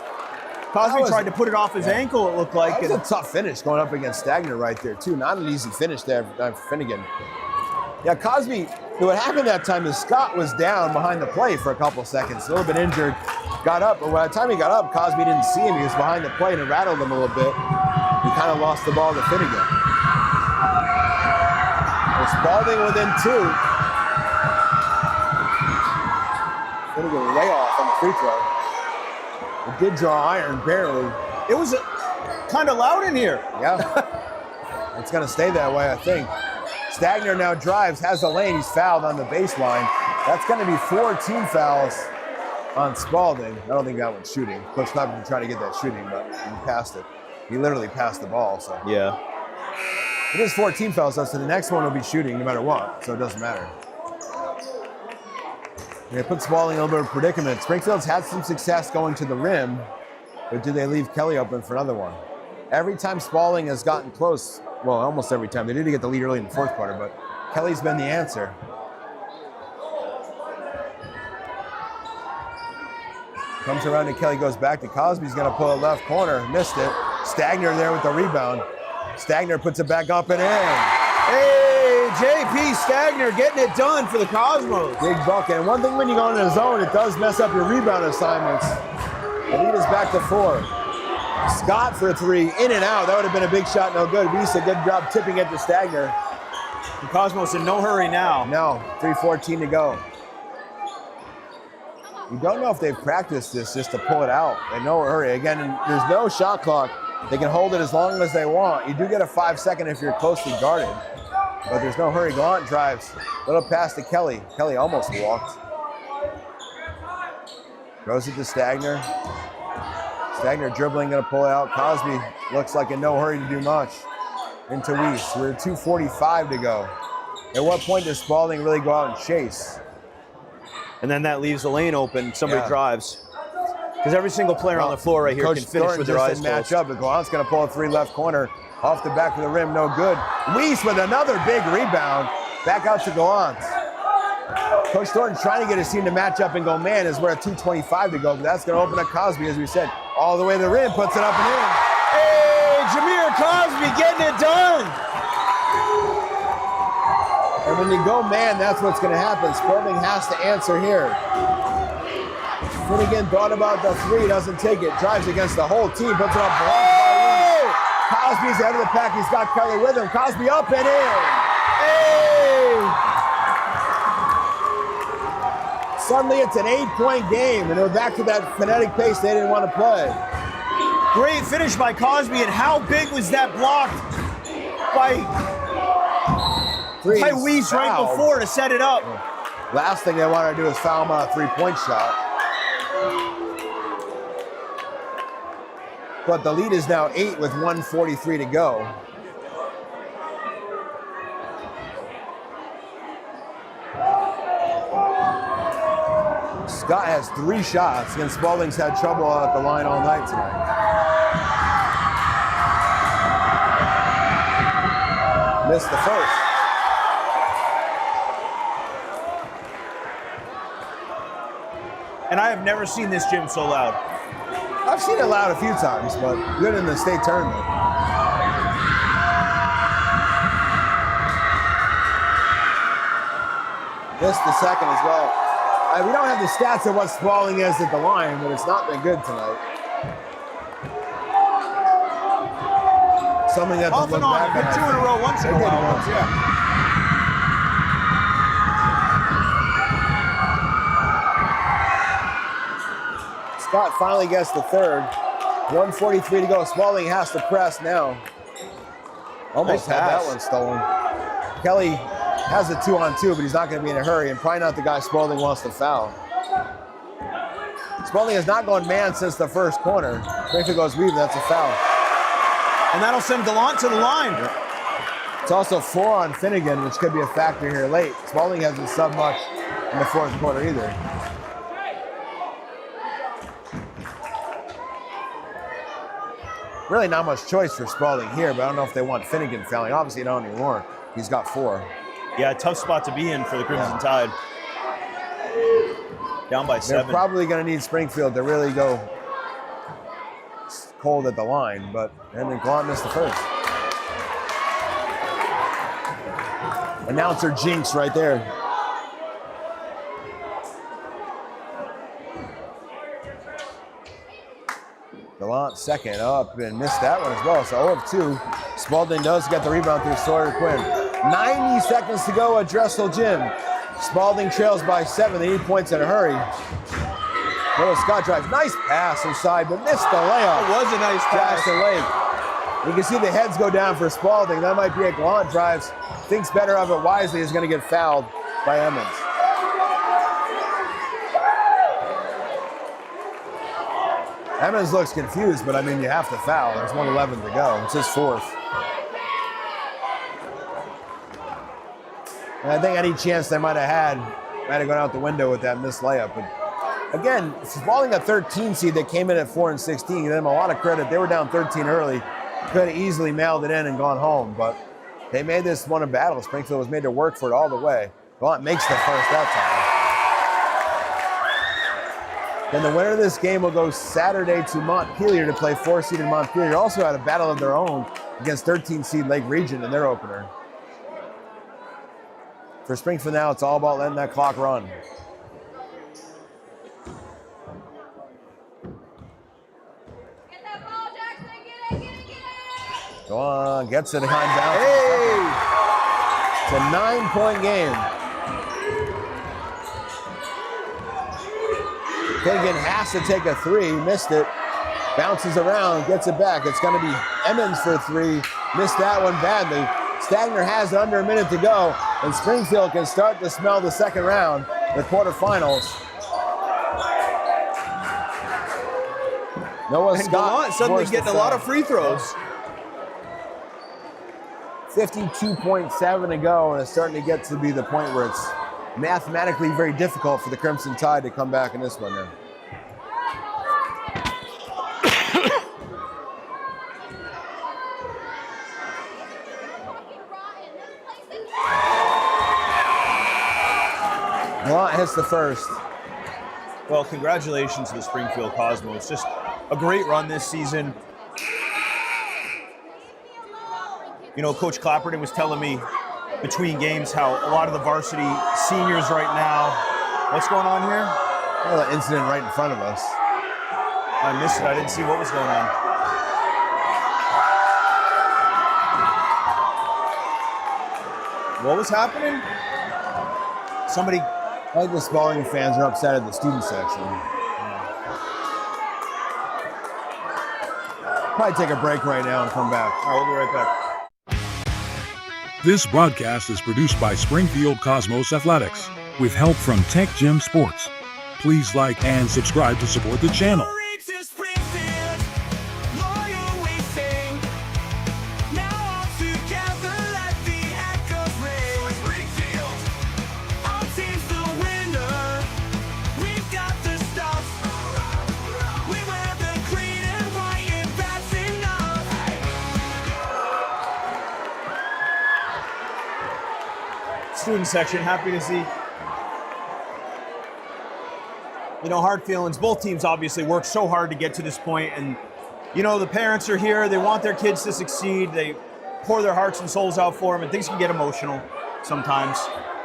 Cosby tried to put it off his ankle, it looked like. That was a tough finish going up against Stagner right there, too. Not an easy finish there for Finnegan. Yeah, Cosby, what happened that time is Scott was down behind the play for a couple seconds, a little bit injured, got up, but by the time he got up, Cosby didn't see him. He was behind the play and it rattled him a little bit. He kind of lost the ball to Finnegan. Well, Spaulding within 2. Finnegan way off on the free throw. It did draw iron, barely. It was kind of loud in here. Yeah. It's going to stay that way, I think. Stagner now drives, has the lane. He's fouled on the baseline. That's going to be 4 team fouls on Spaulding. I don't think that one's shooting. Coach Cleveland trying to get that shooting, but he passed it. He literally passed the ball. So Yeah. it is 4 team fouls, though, so the next one will be shooting no matter what, so it doesn't matter. They put Spaulding in a little bit of predicament. Springfield's had some success going to the rim, but do they leave Kelly open for another one? Every time Spaulding has gotten close, well, almost every time. They did get the lead early in the 4th quarter, but Kelly's been the answer. Comes around to Kelly, goes back to Cosby. He's going to pull it left corner. Missed it. Stagner there with the rebound. Stagner puts it back up and in. Hey, JP Stagner getting it done for the Cosmos. Big bucket. And one thing when you go into the zone, it does mess up your rebound assignments. The lead is back to 4. Scott for 3, in and out. That would have been a big shot, no good. Reese, a good job tipping it to Stagner. The Cosmos in no hurry now. Now, 3:14 to go. You don't know if they've practiced this just to pull it out in no hurry. Again, there's no shot clock. They can hold it as long as they want. You do get a 5-second if you're closely guarded, but there's no hurry. Gallant drives. Little pass to Kelly. Kelly almost walked. Goes it to Stagner. Stagner dribbling, gonna pull it out. Cosby looks like in no hurry to do much. Into Weiss. We're 2:45 to go. At what point does Spaulding really go out and chase? And then that leaves the lane open. Somebody Yeah. drives. Because every single player on the floor right here Coach can finish Thornton with their just eyes didn't match closed. up, but Gallant's gonna pull a 3 left corner. Off the back of the rim, no good. Weiss with another big rebound. Back out to Gallant. Coach Thornton trying to get his team to match up and go man as we're at 2:25 to go, but that's gonna open up Cosby, as we said, all the way to the rim, puts it up and in. Hey, Jameer Cosby getting it done. And when you go man, that's what's gonna happen. Spaulding has to answer here. Finnegan thought about the 3, doesn't take it, drives against the whole team, puts it up, blocked by Weiss. Cosby's ahead of the pack, he's got Kelly with him. Cosby up and in. Hey! Suddenly it's an 8-point game, and they're back to that frenetic pace they didn't want to play. Great finish by Cosby, and how big was that blocked by Weiss right Foul. before to set it up? Last thing they want to do is foul him on a 3-point shot. But the lead is now 8 with 1:43 to go. Scott has 3 shots, and Spaulding's had trouble at the line all night tonight. Missed the first. And I have never seen this gym so loud. I've seen it loud a few times, but good in the state tournament. Missed the second as well. We don't have the stats of what Spaulding is at the line, but it's not been good tonight. Something that Off and on, hit 2 in a row once in a while. Yeah. Scott finally gets the third. 1:43 to go. Spaulding has to press now. Almost Nice had that pass. one stolen. Kelly has a 2-on-2, but he's not going to be in a hurry, and probably not the guy Spaulding wants to foul. Spaulding has not gone man since the first corner. Springfield goes weave, that's a foul. And that'll send Gallant to the line. It's also 4 on Finnegan, which could be a factor here late. Spaulding hasn't subbed much in the fourth quarter either. Really not much choice for Spaulding here, but I don't know if they want Finnegan fouling. Obviously, they don't anymore. He's got 4. Yeah, tough spot to be in for the Crimson Tide. Down by 7. They're probably going to need Springfield to really go cold at the line, but and then Gallant missed the first. Announcer jinx right there. Gallant second up and missed that one as well. So 0 of 2. Spaulding does get the rebound through Sawyer Quinn. 90 seconds to go at Dressel Gym. Spaulding trails by 7. They need points in a hurry. Little Scott drives. Nice pass inside, but missed the layup. It was a nice pass. Jackson Lake. You can see the heads go down for Spaulding. That might be a Gallant drives. Thinks better of it wisely. Is going to get fouled by Emmons. Emmons looks confused, but I mean, you have to foul. There's 1:11 to go. It's his 4th. And I think any chance they might have gone out the window with that missed layup. But again, Spaulding a 13 seed that came in at 4 and 16. Give them a lot of credit. They were down 13 early. Could have easily mailed it in and gone home, but they made this one a battle. Springfield was made to work for it all the way. Gallant makes the first that time. Then the winner of this game will go Saturday to Montpelier to play 4-seeded Montpelier. Also had a battle of their own against 13-seed Lake Region in their opener. For Springfield now, it's all about letting that clock run. Get that ball, Jackson. Get it. Go on, gets it behind bounds. It's a 9-point game. Finnegan has to take a 3, missed it. Bounces around, gets it back. It's going to be Emmons for 3. Missed that one badly. Stagner has it under a minute to go, and Springfield can start to smell the second round, the quarterfinals. Noah And Scott Gallant suddenly forced getting a the lot foul. of free throws. 52.7 to go, and it's starting to get to be the point where it's mathematically very difficult for the Crimson Tide to come back in this one now. Gallant hits the first. Well, congratulations to the Springfield Cosmos. Just a great run this season. You know, Coach Clapperton was telling me between games how a lot of the varsity seniors right now, what's going on here? Oh, that incident right in front of us. I missed it. I didn't see what was going on. What was happening? Somebody, I think the Spaulding fans are upset at the student section. Probably take a break right now and come back. all right, we'll be right back. This broadcast is produced by Springfield Cosmos Athletics with help from Tech Gym Sports. Please like and subscribe to support the channel. To Springfield, loyal we sing. Now all together let the echoes ring. Springfield, our team's the winner. We've got the stuff. We wear the green and white, and that's enough. student section. Happy to see. You know, hard feelings. Both teams obviously worked so hard to get to this point, and you know, the parents are here. They want their kids to succeed. They pour their hearts and souls out for them, and things can get emotional sometimes.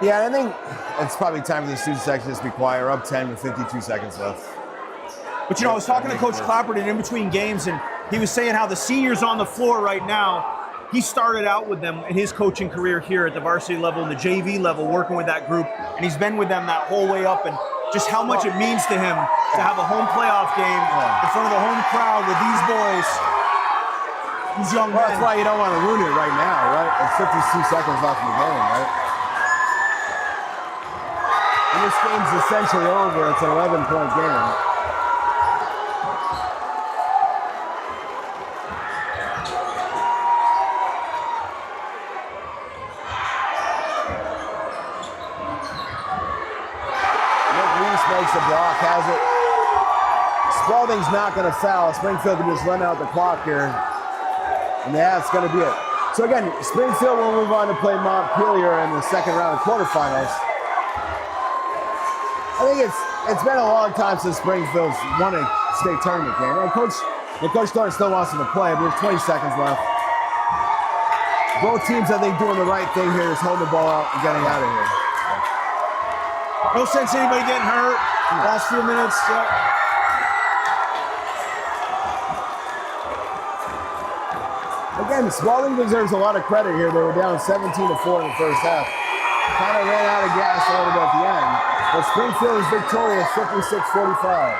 Yeah, I think it's probably time for the student section to just be quiet. We're up 10 with 52 seconds left. But you know, I was talking to Coach Clapperton in between games, and he was saying how the seniors on the floor right now, he started out with them in his coaching career here at the varsity level and the JV level, working with that group, and he's been with them that whole way up, and just how much it means to him to have a home playoff game in front of the home crowd with these boys, these young men. That's why you don't want to ruin it right now, right? It's 52 seconds left in the game, right? And this game's essentially over. It's an 11-point game. Makes the block, has it. Spaulding's not going to foul. Springfield can just run out the clock here. And that's going to be it. So again, Springfield will move on to play Montpelier in the second round of quarterfinals. I think it's been a long time since Springfield's won a state tournament game. And Coach Thornton still wants them to play, but there's 20 seconds left. Both teams, I think, doing the right thing here is holding the ball out and getting out of here. No sense anybody getting hurt. Last few minutes. Again, Spaulding deserves a lot of credit here. They were down 17-4 in the first half. Kind of ran out of gas a little bit at the end. But Springfield is victorious, 56-45.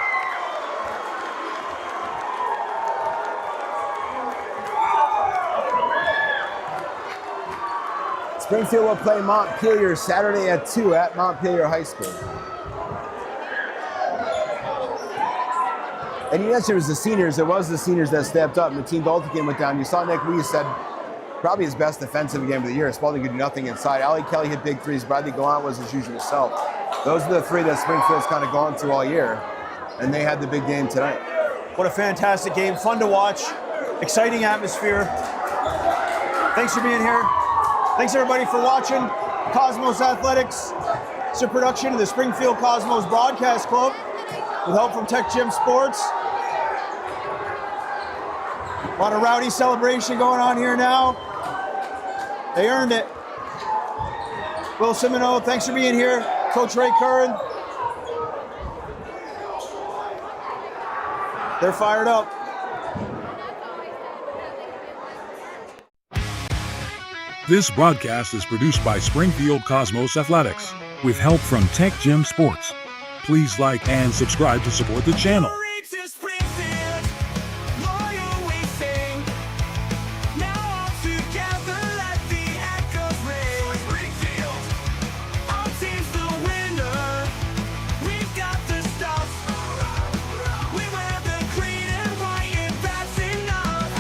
Springfield will play Montpelier Saturday at 2 at Montpelier High School. And you mentioned it was the seniors. It was the seniors that stepped up, and the team Dalton game went down. You saw Nick Weiss said probably his best defensive game of the year. Spaulding could do nothing inside. Ali Kelly hit big threes. Bradley Gallant was his usual self. Those are the three that Springfield's kind of gone to all year, and they had the big game tonight. What a fantastic game. Fun to watch. Exciting atmosphere. Thanks for being here. Thanks everybody for watching Cosmos Athletics. It's a production of the Springfield Cosmos Broadcast Club with help from Tech Gym Sports. A lot of rowdy celebration going on here now. They earned it. Will Simoneau, thanks for being here. Coach Ray Curren. They're fired up. This broadcast is produced by Springfield Cosmos Athletics with help from Tech Gym Sports. Please like and subscribe to support the channel. To Springfield, loyal we sing. Now all together let the echoes ring. Springfield, our team's the winner. We've got the stuff. We wear the green and white, and that's enough.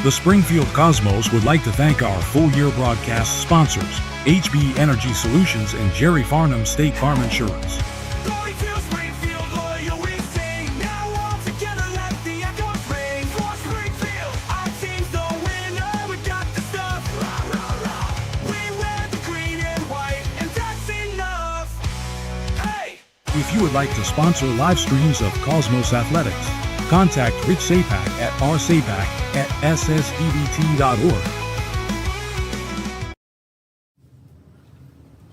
The Springfield Cosmos would like to thank our full-year broadcast sponsors, HB Energy Solutions and Jerry Farnham State Farm Insurance. Glory to Springfield, loyal we sing. Now all together let the echoes ring. For Springfield, our team's the winner. We got the stuff. We wear the green and white, and that's enough. Hey! If you would like to sponsor live streams of Cosmos Athletics, contact Rich Sapak at rsapak@ssdbt.org.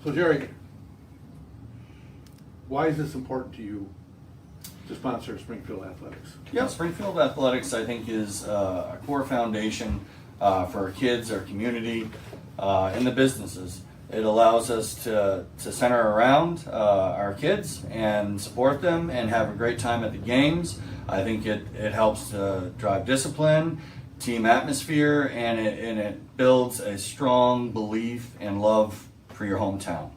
So Jerry, why is this important to you to sponsor Springfield Athletics? Yeah, Springfield Athletics, I think, is a core foundation for our kids, our community, and the businesses. It allows us to center around our kids and support them and have a great time at the games. I think it helps to drive discipline, team atmosphere, and it builds a strong belief and love for your hometown.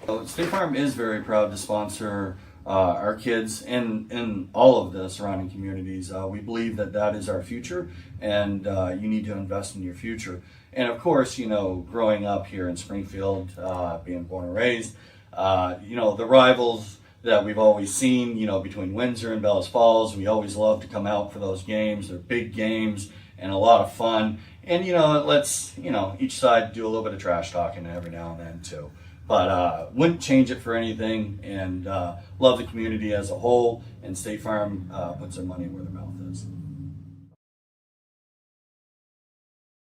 So State Farm is very proud to sponsor our kids in all of the surrounding communities. We believe that is our future, and you need to invest in your future. And of course, you know, growing up here in Springfield, being born and raised, you know, the rivals that we've always seen, you know, between Windsor and Bellas Falls, we always love to come out for those games. They're big games, and a lot of fun. And it lets each side do a little bit of trash talking every now and then too. But wouldn't change it for anything, and love the community as a whole. And State Farm puts their money where their mouth is.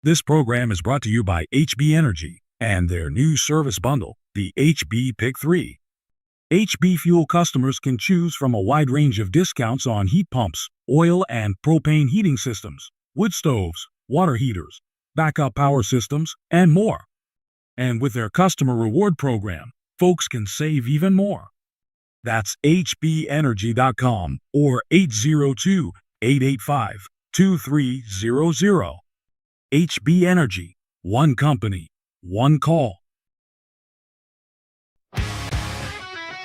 This program is brought to you by HB Energy and their new service bundle, the HB Pick 3. HB Fuel customers can choose from a wide range of discounts on heat pumps, oil and propane heating systems, wood stoves, water heaters, backup power systems, and more. And with their customer reward program, folks can save even more. That's hbenergy.com or 802-885-2300. HB Energy, one company, one call.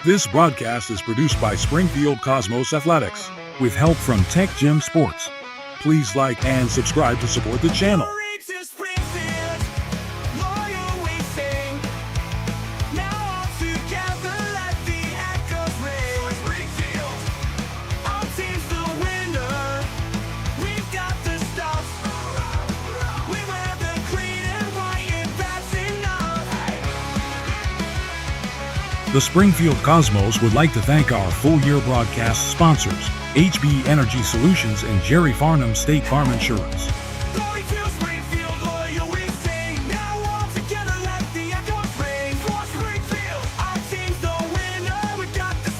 This broadcast is produced by Springfield Cosmos Athletics with help from Tech Gym Sports. Please like and subscribe to support the channel. To Springfield, loyal we sing. Now all together let the echoes ring. Springfield, our team's the winner. We've got the stuff. We wear the green and white, and that's enough. The Springfield Cosmos would like to thank our full-year broadcast sponsors, HB Energy Solutions and Jerry Farnham State Farm Insurance. Glory to